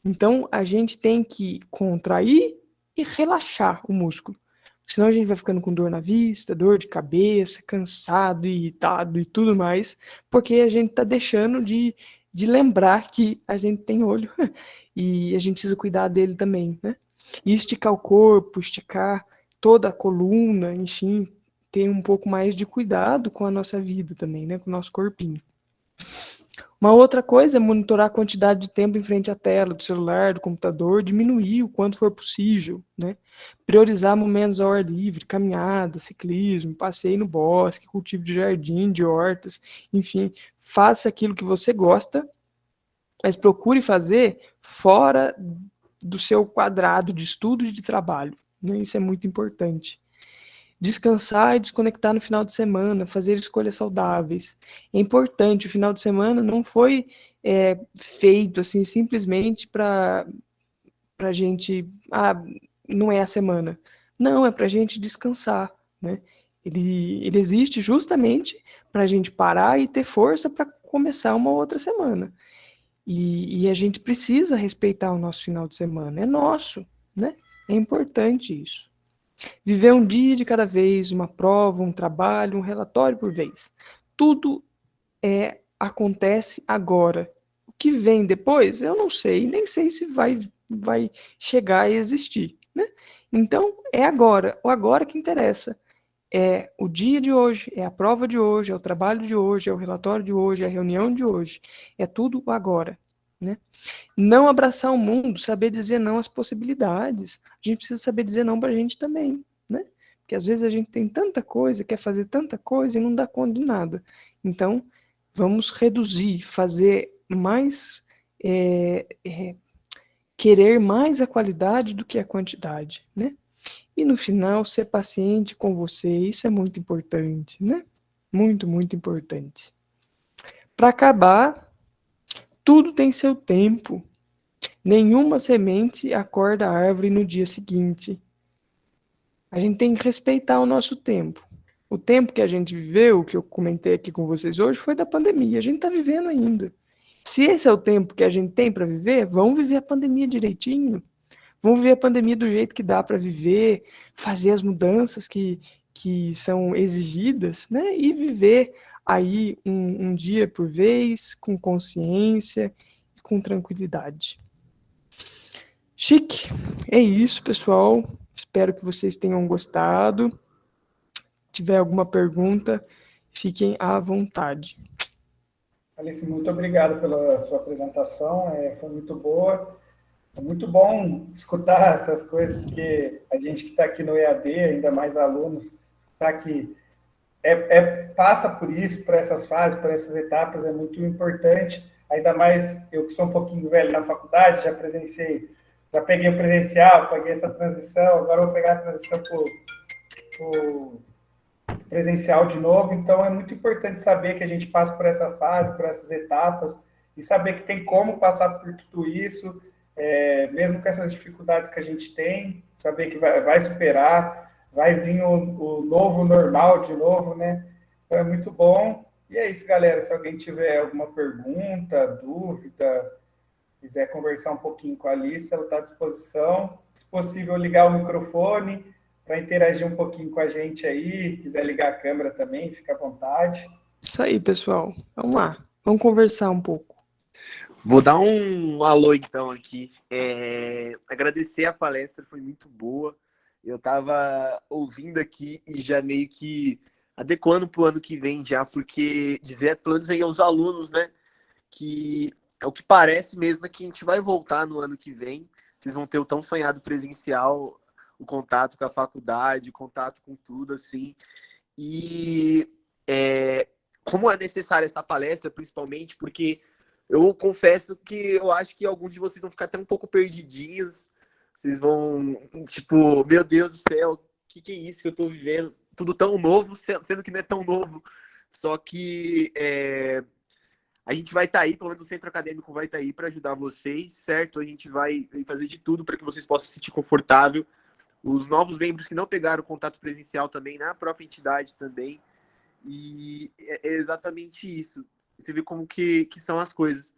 Então, a gente tem que contrair e relaxar o músculo. Senão a gente vai ficando com dor na vista, dor de cabeça, cansado, irritado e tudo mais, porque a gente está deixando de lembrar que a gente tem olho e a gente precisa cuidar dele também, né? E esticar o corpo, esticar toda a coluna, enfim, ter um pouco mais de cuidado com a nossa vida também, né? Com o nosso corpinho. Uma outra coisa é monitorar a quantidade de tempo em frente à tela do celular, do computador, diminuir o quanto for possível, né? Priorizar momentos ao ar livre, caminhada, ciclismo, passeio no bosque, cultivo de jardim, de hortas, enfim, faça aquilo que você gosta, mas procure fazer fora do seu quadrado de estudo e de trabalho, né? Isso é muito importante. Descansar e desconectar no final de semana, fazer escolhas saudáveis. É importante, o final de semana não foi feito assim simplesmente para a gente, não é a semana. Não, é para a gente descansar, né? Ele existe justamente para a gente parar e ter força para começar uma outra semana. E a gente precisa respeitar o nosso final de semana, é nosso, né? É importante isso. Viver um dia de cada vez, uma prova, um trabalho, um relatório por vez. Tudo acontece agora. O que vem depois, eu não sei, nem sei se vai chegar a existir, né? Então, é agora, o agora que interessa. É o dia de hoje, é a prova de hoje, é o trabalho de hoje, é o relatório de hoje, é a reunião de hoje. É tudo agora, né? Não abraçar o mundo, saber dizer não às possibilidades. A gente precisa saber dizer não para a gente também, né? Porque às vezes a gente tem tanta coisa, quer fazer tanta coisa e não dá conta de nada. Então, vamos reduzir, fazer mais, querer mais a qualidade do que a quantidade, né? E no final, ser paciente com você, isso é muito importante, né? Muito, muito importante. Para acabar, tudo tem seu tempo. Nenhuma semente acorda a árvore no dia seguinte. A gente tem que respeitar o nosso tempo. O tempo que a gente viveu, que eu comentei aqui com vocês hoje, foi da pandemia. A gente está vivendo ainda. Se esse é o tempo que a gente tem para viver, vamos viver a pandemia direitinho. Vamos viver a pandemia do jeito que dá para viver, fazer as mudanças que são exigidas, né? E viver aí um dia por vez, com consciência e com tranquilidade. Chique. É isso, pessoal. Espero que vocês tenham gostado. Se tiver alguma pergunta, fiquem à vontade.
Alice, muito obrigado pela sua apresentação, foi muito boa. É muito bom escutar essas coisas, porque a gente que está aqui no EAD, ainda mais alunos, está aqui, passa por isso, por essas fases, por essas etapas, é muito importante. Ainda mais eu que sou um pouquinho velho na faculdade, já presenciei, já peguei o presencial, peguei essa transição, agora vou pegar a transição para o presencial de novo. Então, é muito importante saber que a gente passa por essa fase, por essas etapas, e saber que tem como passar por tudo isso, mesmo com essas dificuldades que a gente tem, saber que vai superar, vai vir o novo normal de novo, né? Então, é muito bom. E é isso, galera. Se alguém tiver alguma pergunta, dúvida, quiser conversar um pouquinho com a Alice, ela está à disposição. Se possível, ligar o microfone para interagir um pouquinho com a gente aí. Quiser ligar a câmera também, fica à vontade.
Isso aí, pessoal. Vamos lá. Vamos conversar um pouco.
Vou dar um alô, então, aqui. Agradecer a palestra, foi muito boa. Eu estava ouvindo aqui e já meio que adequando para o ano que vem já, porque dizer, pelo menos aí aos alunos, né, que é o que parece mesmo é que a gente vai voltar no ano que vem. Vocês vão ter o tão sonhado presencial o contato com a faculdade, o contato com tudo, assim. E como é necessária essa palestra, principalmente, porque eu confesso que eu acho que alguns de vocês vão ficar até um pouco perdidinhos. Vocês vão, tipo, meu Deus do céu, o que é isso que eu tô vivendo? Tudo tão novo, sendo que não é tão novo. Só que a gente vai estar aí, pelo menos o centro acadêmico vai estar aí para ajudar vocês, certo? A gente vai fazer de tudo para que vocês possam se sentir confortável. Os novos membros que não pegaram contato presencial também, na própria entidade também. E é exatamente isso. Você vê como que são as coisas.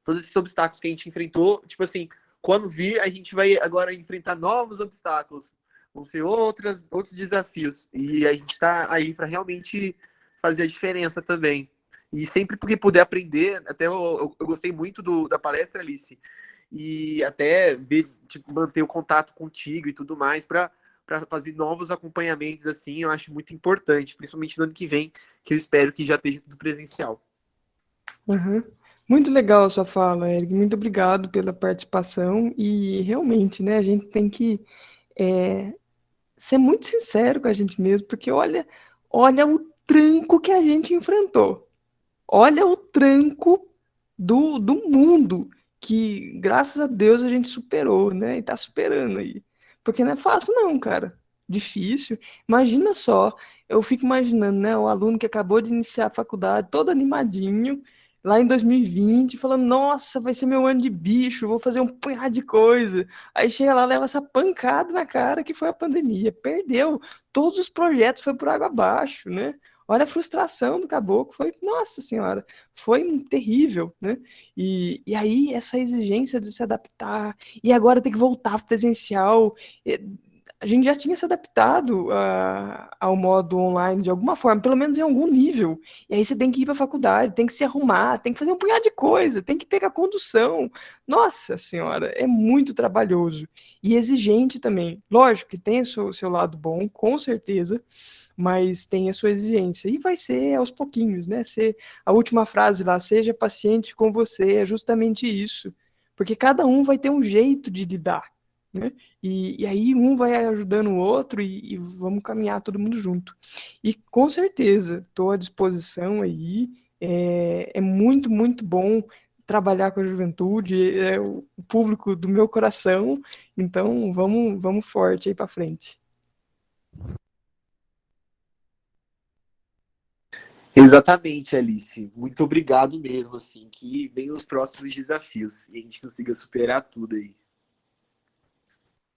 Todos esses obstáculos que a gente enfrentou, tipo assim, quando vir, a gente vai agora enfrentar novos obstáculos. Vão ser outros desafios. E a gente está aí para realmente fazer a diferença também. E sempre porque puder aprender, até eu gostei muito da palestra, Alice, e até tipo, manter o contato contigo e tudo mais para fazer novos acompanhamentos assim, eu acho muito importante, principalmente no ano que vem, que eu espero que já esteja tudo presencial.
Uhum. Muito legal a sua fala, Eric. Muito obrigado pela participação. E realmente, né, a gente tem que ser muito sincero com a gente mesmo, porque olha o tranco que a gente enfrentou. Olha o tranco do mundo que, graças a Deus, a gente superou, né? E tá superando aí. Porque não é fácil, não, cara. Difícil. Imagina só, eu fico imaginando, né? O aluno que acabou de iniciar a faculdade, todo animadinho, lá em 2020, falando: Nossa, vai ser meu ano de bicho, vou fazer um punhado de coisa. Aí chega lá, leva essa pancada na cara que foi a pandemia. Perdeu. Todos os projetos foi por água abaixo, né? Olha a frustração do caboclo, foi, nossa senhora, foi terrível, né? E aí, essa exigência de se adaptar, e agora tem que voltar para presencial. A gente já tinha se adaptado ao modo online de alguma forma, pelo menos em algum nível. E aí você tem que ir para a faculdade, tem que se arrumar, tem que fazer um punhado de coisa, tem que pegar condução. Nossa senhora, é muito trabalhoso e exigente também. Lógico que tem o seu lado bom, com certeza, mas tem a sua exigência. E vai ser aos pouquinhos, né? A última frase lá, seja paciente com você, é justamente isso. Porque cada um vai ter um jeito de lidar, né? E aí um vai ajudando o outro e vamos caminhar todo mundo junto. E com certeza, estou à disposição aí. É muito, muito bom trabalhar com a juventude, é o público do meu coração. Então, vamos forte aí para frente.
Exatamente, Alice. Muito obrigado mesmo, assim, que venham os próximos desafios e a gente consiga superar tudo aí.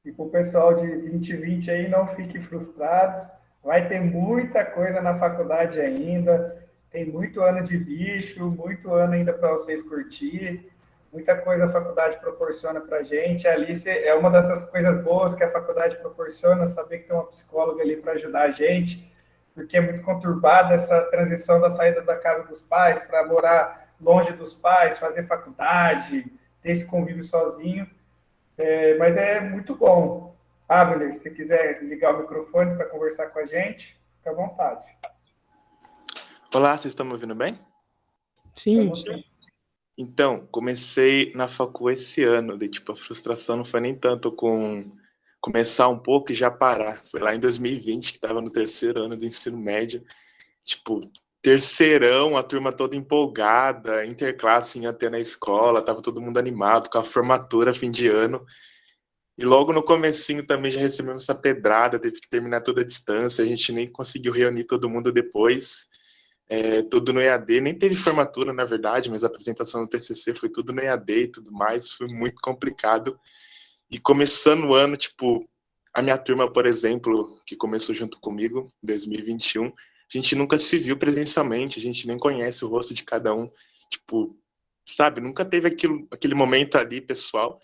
E para o pessoal de 2020 aí, não fiquem frustrados. Vai ter muita coisa na faculdade ainda. Tem muito ano de bicho, muito ano ainda para vocês curtir. Muita coisa a faculdade proporciona para a gente. A Alice é uma dessas coisas boas que a faculdade proporciona, saber que tem uma psicóloga ali para ajudar a gente, porque é muito conturbada essa transição da saída da casa dos pais para morar longe dos pais, fazer faculdade, ter esse convívio sozinho. Mas é muito bom. Abner, se quiser ligar o microfone para conversar com a gente, fica à vontade.
Olá, vocês estão me ouvindo bem?
Sim.
Então, comecei na facul esse ano, a frustração não foi nem tanto com começar um pouco e já parar. Foi lá em 2020, que estava no terceiro ano do ensino médio. Terceirão, a turma toda empolgada, interclasse ia ter na escola, tava todo mundo animado, com a formatura fim de ano. E logo no comecinho também já recebemos essa pedrada, teve que terminar toda a distância, a gente nem conseguiu reunir todo mundo depois. Tudo no EAD, nem teve formatura, na verdade, mas a apresentação do TCC foi tudo no EAD e tudo mais, foi muito complicado. E começando o ano, a minha turma, por exemplo, que começou junto comigo, em 2021, a gente nunca se viu presencialmente, a gente nem conhece o rosto de cada um, sabe, nunca teve aquele momento ali, pessoal,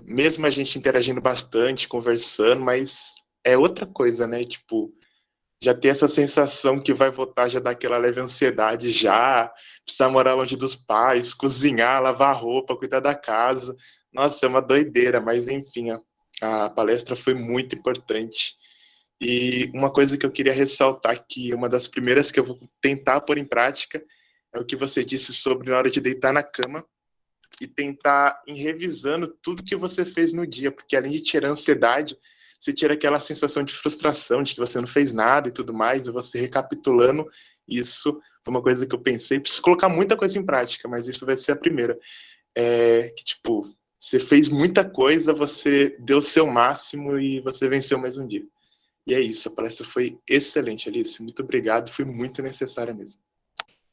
mesmo a gente interagindo bastante, conversando, mas é outra coisa, né, já ter essa sensação que vai voltar, já dá aquela leve ansiedade já, precisar morar longe dos pais, cozinhar, lavar roupa, cuidar da casa. Nossa, é uma doideira, mas enfim, a palestra foi muito importante. E uma coisa que eu queria ressaltar, que uma das primeiras que eu vou tentar pôr em prática, é o que você disse sobre na hora de deitar na cama, e tentar ir revisando tudo que você fez no dia, porque além de tirar a ansiedade, você tira aquela sensação de frustração, de que você não fez nada e tudo mais, e você recapitulando isso, foi uma coisa que eu pensei, preciso colocar muita coisa em prática, mas isso vai ser a primeira. Que, tipo, você fez muita coisa, você deu o seu máximo e você venceu mais um dia. E é isso, a palestra foi excelente, Alice. Muito obrigado, foi muito necessária mesmo.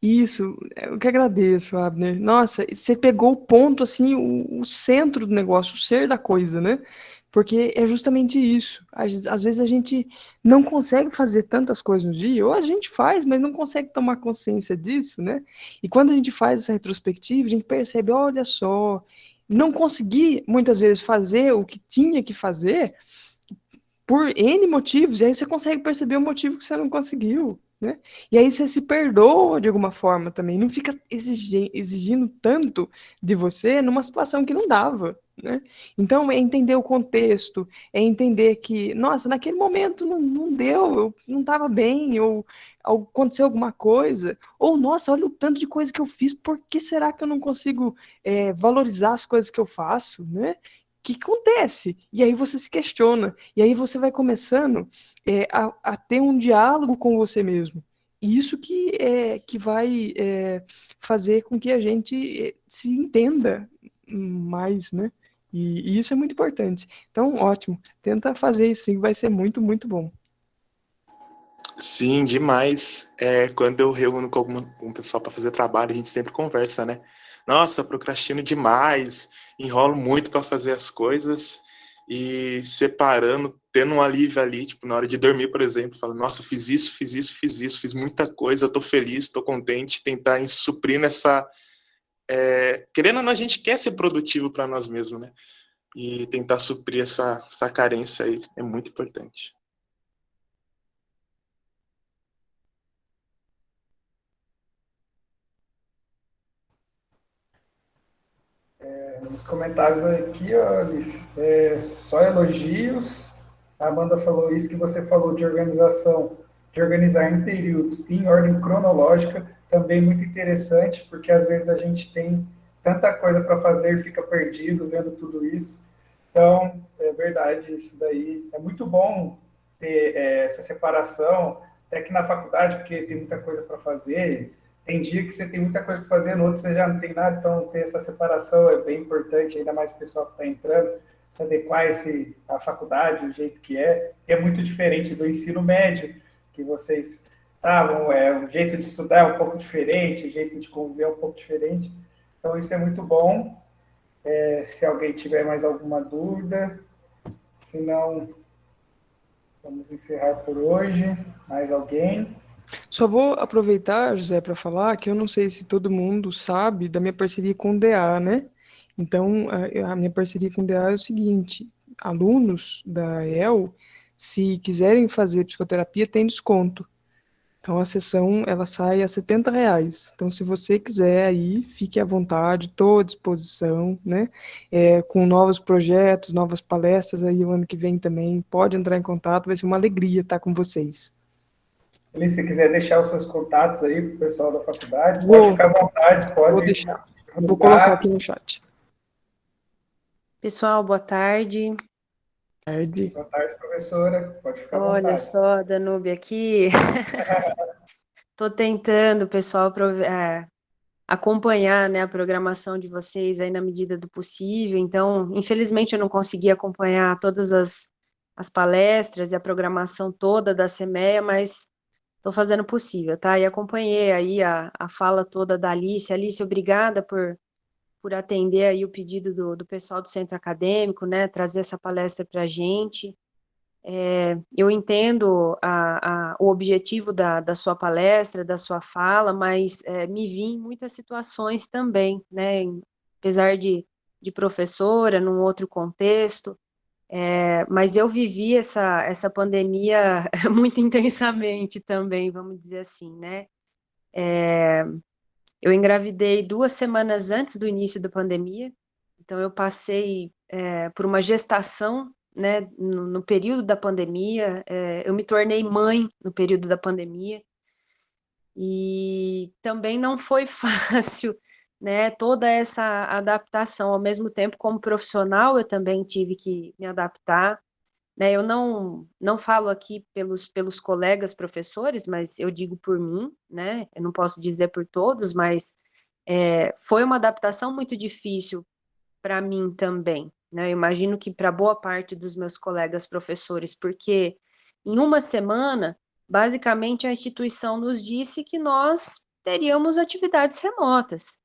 Isso, eu que agradeço, Abner. Nossa, você pegou o ponto, assim, o centro do negócio, o ser da coisa, né? Porque é justamente isso. Às vezes a gente não consegue fazer tantas coisas no dia, ou a gente faz, mas não consegue tomar consciência disso, né? E quando a gente faz essa retrospectiva, a gente percebe, olha só, não consegui muitas vezes fazer o que tinha que fazer por N motivos, e aí você consegue perceber o motivo que você não conseguiu, né? E aí você se perdoa de alguma forma também, não fica exigindo tanto de você numa situação que não dava, né? Então é entender o contexto, é entender que, nossa, naquele momento não deu, eu não estava bem, ou aconteceu alguma coisa, ou nossa, olha o tanto de coisa que eu fiz, por que será que eu não consigo valorizar as coisas que eu faço, né? O que acontece? E aí você se questiona. E aí você vai começando a ter um diálogo com você mesmo. E isso que vai fazer com que a gente se entenda mais, né? E isso é muito importante. Então, ótimo. Tenta fazer isso sim, vai ser muito, muito bom.
Sim, demais. Quando eu reúno com um pessoal para fazer trabalho, a gente sempre conversa, né? Nossa, procrastino demais, enrolo muito para fazer as coisas e separando, tendo um alívio ali, tipo, na hora de dormir, por exemplo, falo, nossa, fiz isso, fiz isso, fiz isso, fiz muita coisa, tô feliz, tô contente, tentar ir suprindo essa. Querendo ou não, a gente quer ser produtivo para nós mesmos, né? E tentar suprir essa carência aí é muito importante.
Nos comentários aqui, ó, Alice, só elogios. A Amanda falou isso que você falou de organização, de organizar em períodos, em ordem cronológica, também muito interessante, porque às vezes a gente tem tanta coisa para fazer e fica perdido vendo tudo isso. Então, é verdade, isso daí é muito bom ter essa separação, até que na faculdade, porque tem muita coisa para fazer, tem dia que você tem muita coisa para fazer, no outro você já não tem nada, então ter essa separação é bem importante, ainda mais o pessoal que está entrando, se adequar à faculdade, o jeito que é muito diferente do ensino médio, que vocês estavam, o jeito de estudar é um pouco diferente, o jeito de conviver é um pouco diferente, então isso é muito bom. Se alguém tiver mais alguma dúvida, se não, vamos encerrar por hoje. Mais alguém?
Só vou aproveitar, José, para falar que eu não sei se todo mundo sabe da minha parceria com o DA, né? Então, a minha parceria com o DA é o seguinte: alunos da EL, se quiserem fazer psicoterapia, tem desconto. Então, a sessão, ela sai a R$ 70. Então, se você quiser aí, fique à vontade, estou à disposição, né? Com novos projetos, novas palestras aí o ano que vem também, pode entrar em contato, vai ser uma alegria estar com vocês.
Alice, se quiser deixar os seus contatos aí para o pessoal da faculdade, pode
Vou,
ficar à vontade,
vou
pode
deixar. Vou colocar
divulgar.
aqui no chat.
Pessoal, boa tarde.
Tarde.
Boa tarde, professora, pode ficar à
Olha
vontade.
só, Danúbia aqui. Estou tentando, pessoal, acompanhar, né, a programação de vocês aí na medida do possível. Então, infelizmente, eu não consegui acompanhar todas as palestras e a programação toda da CEMEA, mas estou fazendo o possível, tá? E acompanhei aí a fala toda da Alice. Alice, obrigada por atender aí o pedido do pessoal do centro acadêmico, né, trazer essa palestra para a gente. Eu entendo o objetivo da sua palestra, da sua fala, mas me vi em muitas situações também, né, apesar de professora, num outro contexto, mas eu vivi essa pandemia muito intensamente também, vamos dizer assim, né. Eu engravidei 2 semanas antes do início da pandemia, então eu passei por uma gestação, né, no período da pandemia, eu me tornei mãe no período da pandemia, e também não foi fácil né, toda essa adaptação. Ao mesmo tempo, como profissional, eu também tive que me adaptar, né? Eu não falo aqui pelos colegas professores, mas eu digo por mim, né? Eu não posso dizer por todos, mas foi uma adaptação muito difícil para mim também, né? Eu imagino que para boa parte dos meus colegas professores, porque em uma semana, basicamente, a instituição nos disse que nós teríamos atividades remotas.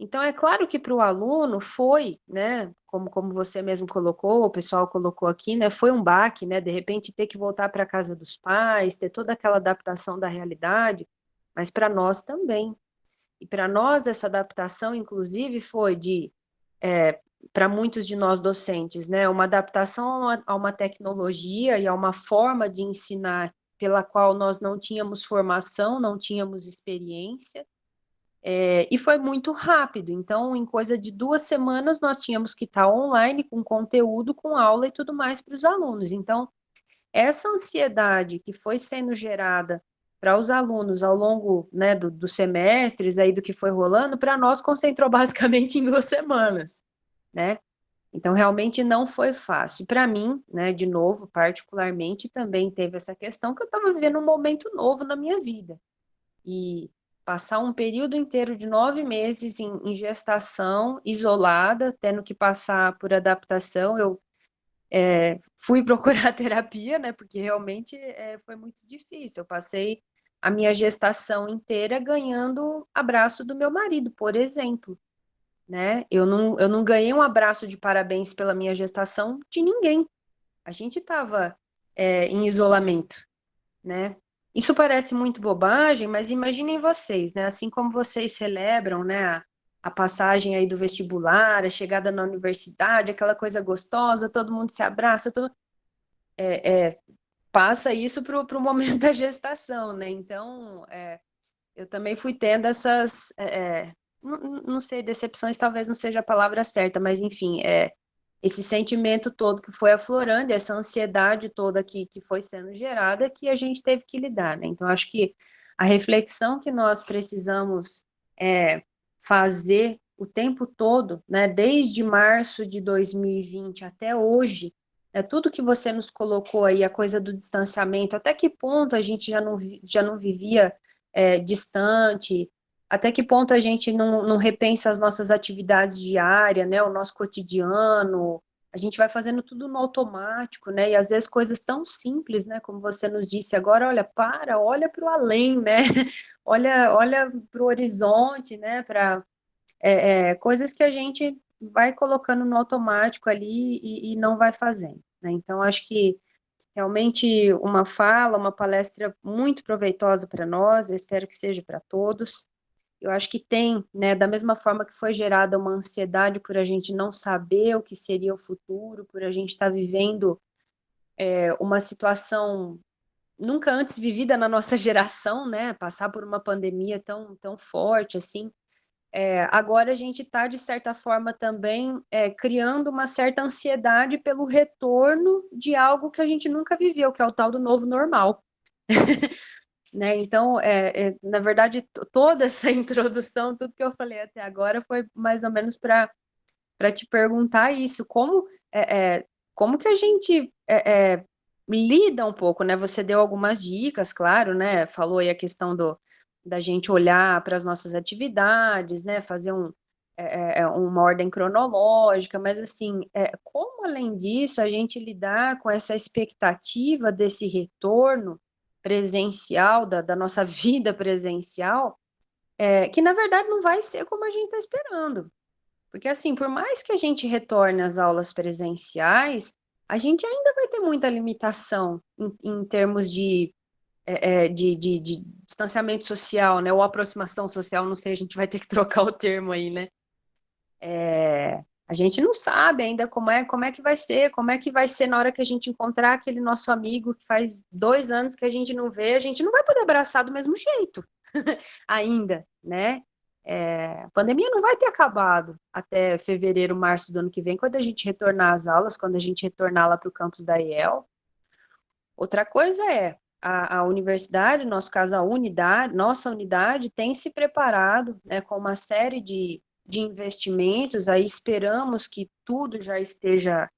Então, é claro que para o aluno foi, né, como você mesmo colocou, o pessoal colocou aqui, né, foi um baque, né, de repente ter que voltar para a casa dos pais, ter toda aquela adaptação da realidade, mas para nós também. E para nós, essa adaptação, inclusive, foi para muitos de nós docentes, né, uma adaptação a uma tecnologia e a uma forma de ensinar pela qual nós não tínhamos formação, não tínhamos experiência, e foi muito rápido. Então, em coisa de 2 semanas, nós tínhamos que estar online com conteúdo, com aula e tudo mais para os alunos. Então, essa ansiedade que foi sendo gerada para os alunos ao longo, né, dos semestres, aí do que foi rolando, para nós concentrou basicamente em 2 semanas, né? Então, realmente não foi fácil. Para mim, né, de novo, particularmente, também teve essa questão que eu estava vivendo um momento novo na minha vida. E passar um período inteiro de 9 meses em gestação, isolada, tendo que passar por adaptação, eu fui procurar terapia, né, porque realmente foi muito difícil. Eu passei a minha gestação inteira ganhando abraço do meu marido, por exemplo, né? Eu não ganhei um abraço de parabéns pela minha gestação de ninguém. A gente estava em isolamento, né? Isso parece muito bobagem, mas imaginem vocês, né? Assim como vocês celebram, né, a passagem aí do vestibular, a chegada na universidade, aquela coisa gostosa, todo mundo se abraça, passa isso para o momento da gestação, né? Então, eu também fui tendo essas, não sei, decepções talvez não seja a palavra certa, mas enfim, esse sentimento todo que foi aflorando, essa ansiedade toda que foi sendo gerada, que a gente teve que lidar, né? Então, acho que a reflexão que nós precisamos fazer o tempo todo, né, desde março de 2020 até hoje, tudo que você nos colocou aí, a coisa do distanciamento, até que ponto a gente já não vivia distante, até que ponto a gente não repensa as nossas atividades diárias, né, o nosso cotidiano, a gente vai fazendo tudo no automático, né, e às vezes coisas tão simples, né, como você nos disse agora, olha para o além, né, olha para o horizonte, né, para coisas que a gente vai colocando no automático ali e não vai fazendo, né, então acho que realmente uma palestra muito proveitosa para nós, eu espero que seja para todos. Eu acho que tem, né, da mesma forma que foi gerada uma ansiedade por a gente não saber o que seria o futuro, por a gente estar vivendo uma situação nunca antes vivida na nossa geração, né, passar por uma pandemia tão forte assim. Agora a gente está, de certa forma, também criando uma certa ansiedade pelo retorno de algo que a gente nunca viveu, que é o tal do novo normal. Né? Então, na verdade, toda essa introdução, tudo que eu falei até agora foi mais ou menos para te perguntar isso, como que a gente lida um pouco, né? Você deu algumas dicas, claro, né? Falou aí a questão da gente olhar para as nossas atividades, né? Fazer uma ordem cronológica, mas assim, como além disso a gente lidar com essa expectativa desse retorno presencial, da nossa vida presencial, que na verdade não vai ser como a gente está esperando. Porque assim, por mais que a gente retorne às aulas presenciais, a gente ainda vai ter muita limitação em termos de distanciamento social, né? Ou aproximação social, não sei, a gente vai ter que trocar o termo aí, né? A gente não sabe ainda como é que vai ser na hora que a gente encontrar aquele nosso amigo que faz 2 anos que a gente não vê, a gente não vai poder abraçar do mesmo jeito ainda, né? A pandemia não vai ter acabado até fevereiro, março do ano que vem, quando a gente retornar às aulas, quando a gente retornar lá para o campus da IEL. Outra coisa a universidade, no nosso caso, nossa unidade tem se preparado, né, com uma série de investimentos, aí esperamos que tudo já esteja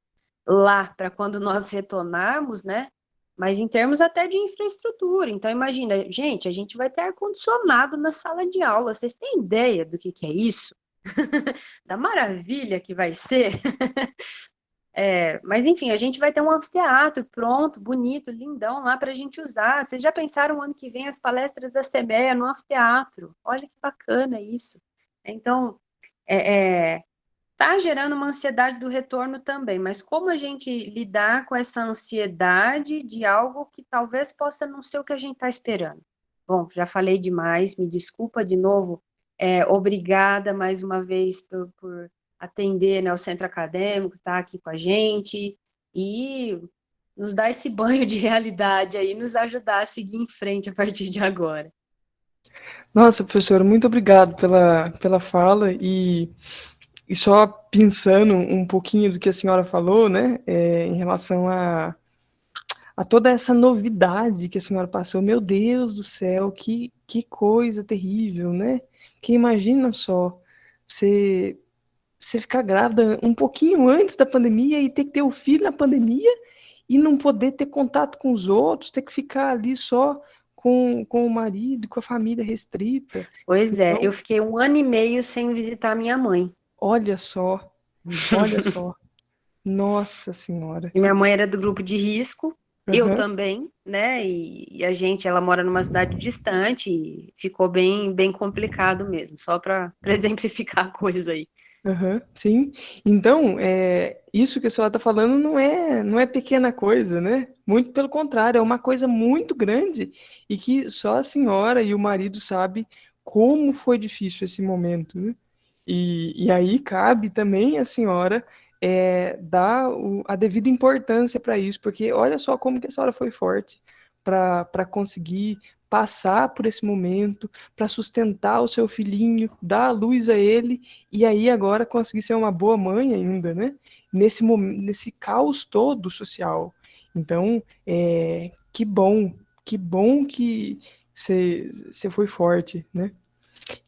lá para quando nós retornarmos, né? Mas em termos até de infraestrutura. Então, imagina, gente, a gente vai ter ar-condicionado na sala de aula. Vocês têm ideia do que é isso? Da maravilha que vai ser? Mas, enfim, a gente vai ter um anfiteatro pronto, bonito, lindão lá para a gente usar. Vocês já pensaram ano que vem as palestras da CEMEA no anfiteatro? Olha que bacana isso. Então, tá gerando uma ansiedade do retorno também, mas como a gente lidar com essa ansiedade de algo que talvez possa não ser o que a gente está esperando? Bom, já falei demais, me desculpa de novo, obrigada mais uma vez por atender, né, o centro acadêmico, estar aqui com a gente e nos dar esse banho de realidade aí, nos ajudar a seguir em frente a partir de agora.
Nossa, professora, muito obrigado pela fala e só pensando um pouquinho do que a senhora falou, né, em relação a toda essa novidade que a senhora passou, meu Deus do céu, que coisa terrível, né? Que imagina só, você, você ficar grávida um pouquinho antes da pandemia e ter que ter o filho na pandemia e não poder ter contato com os outros, ter que ficar ali só com o marido, com a família restrita.
Pois é,
Então,
eu fiquei 1 ano e meio sem visitar minha mãe.
olha só, olha só. Nossa Senhora.
E minha mãe era do grupo de risco, eu
Aham,
também, né? E a gente, ela mora numa cidade distante e ficou bem complicado mesmo, só para exemplificar a coisa aí.
aham, sim. Então, isso que a senhora está falando não é pequena coisa, né? Muito pelo contrário, é uma coisa muito grande e que só a senhora e o marido sabem como foi difícil esse momento, né? E aí cabe também a senhora dar a devida importância para isso, porque olha só como que a senhora foi forte para conseguir passar por esse momento, para sustentar o seu filhinho, dar a luz a ele, e aí agora conseguir ser uma boa mãe ainda, né? Nesse caos todo social. Então, que bom que você foi forte, né?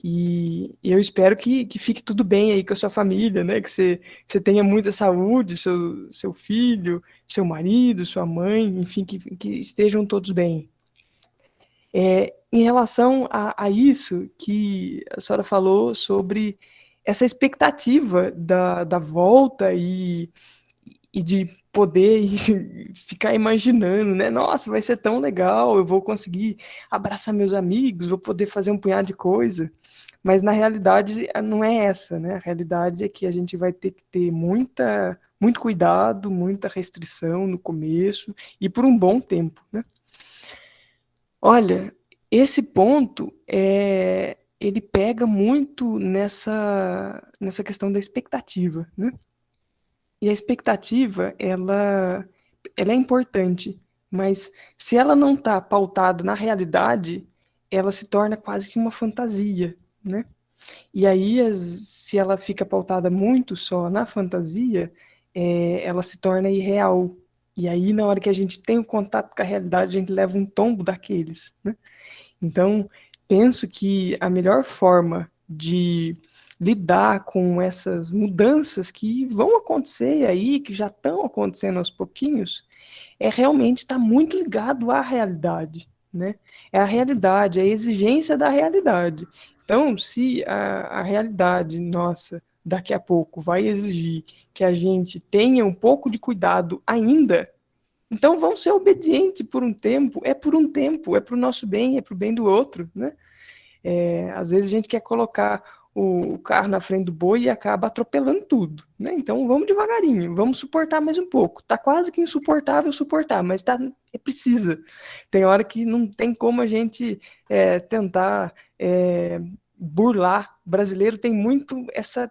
E eu espero que fique tudo bem aí com a sua família, né? Que você tenha muita saúde, seu filho, seu marido, sua mãe, enfim, que estejam todos bem. Em relação a isso que a senhora falou sobre essa expectativa da volta e de poder ficar imaginando, né? Nossa, vai ser tão legal, eu vou conseguir abraçar meus amigos, vou poder fazer um punhado de coisa. Mas na realidade não é essa, né? A realidade é que a gente vai ter que ter muito cuidado, muita restrição no começo e por um bom tempo, né? Olha, esse ponto ele pega muito nessa questão da expectativa, né? E a expectativa, ela é importante, mas se ela não está pautada na realidade, ela se torna quase que uma fantasia, né? E aí, se ela fica pautada muito só na fantasia, ela se torna irreal. E aí, na hora que a gente tem o contato com a realidade, a gente leva um tombo daqueles, né? Então, penso que a melhor forma de lidar com essas mudanças que vão acontecer aí, que já estão acontecendo aos pouquinhos, é realmente estar muito ligado à realidade, né? É a realidade, é a exigência da realidade. Então, se a realidade nossa daqui a pouco vai exigir que a gente tenha um pouco de cuidado ainda, então vamos ser obedientes por um tempo, por um tempo, é para o nosso bem, é para o bem do outro, né? Às vezes a gente quer colocar o carro na frente do boi e acaba atropelando tudo, né? Então vamos devagarinho, vamos suportar mais um pouco. Tá quase que insuportável suportar, mas precisa. Tem hora que não tem como a gente tentar burlar. O brasileiro tem muito essa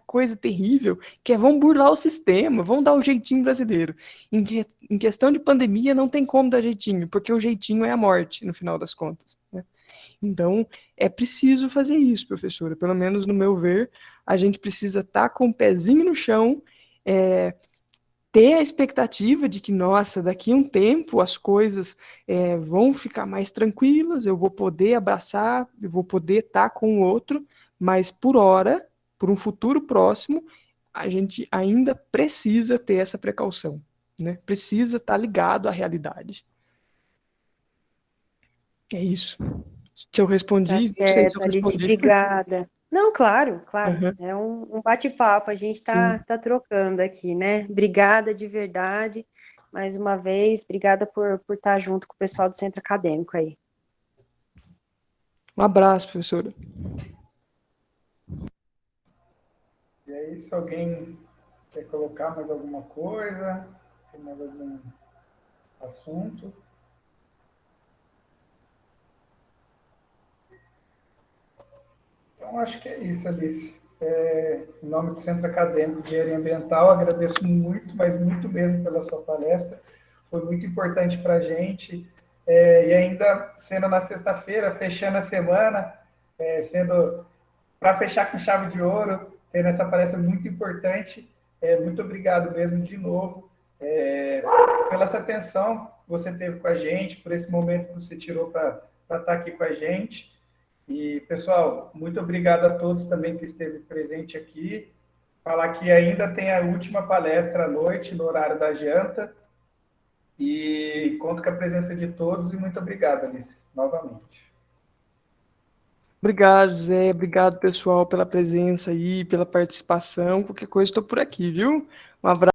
coisa terrível, que vamos burlar o sistema, vamos dar o jeitinho brasileiro. Em questão de pandemia, não tem como dar jeitinho, porque o jeitinho é a morte, no final das contas, né? Então, é preciso fazer isso, professora. Pelo menos no meu ver, a gente precisa estar com o pezinho no chão, ter a expectativa de que, nossa, daqui a um tempo as coisas vão ficar mais tranquilas, eu vou poder abraçar, eu vou poder estar com o outro, mas por hora, por um futuro próximo, a gente ainda precisa ter essa precaução, né? Precisa estar ligado à realidade. É isso. Se eu
Tá
respondi, não sei se eu
certo, Alice,
respondi.
obrigada. Não, claro, claro.
Uhum.
É um bate-papo, a gente
Sim.
tá trocando aqui, né? Obrigada de verdade, mais uma vez, obrigada por estar junto com o pessoal do Centro Acadêmico aí.
Um abraço, professora.
E aí, se alguém quer colocar mais alguma coisa, tem mais algum assunto? Então, acho que é isso, Alice. Em nome do Centro Acadêmico de Engenharia Ambiental, agradeço muito, mas muito mesmo pela sua palestra. Foi muito importante para a gente. E ainda sendo na sexta-feira, fechando a semana, sendo para fechar com chave de ouro, tendo essa palestra muito importante. Muito obrigado mesmo de novo pela essa atenção que você teve com a gente, por esse momento que você tirou para estar aqui com a gente. E, pessoal, muito obrigado a todos também que esteve presente aqui. Falar que ainda tem a última palestra à noite, no horário da janta. E conto com a presença de todos e muito obrigado, Alice, novamente.
Obrigado, Zé. Obrigado, pessoal, pela presença aí, pela participação. Qualquer coisa, estou por aqui, viu? Um abraço.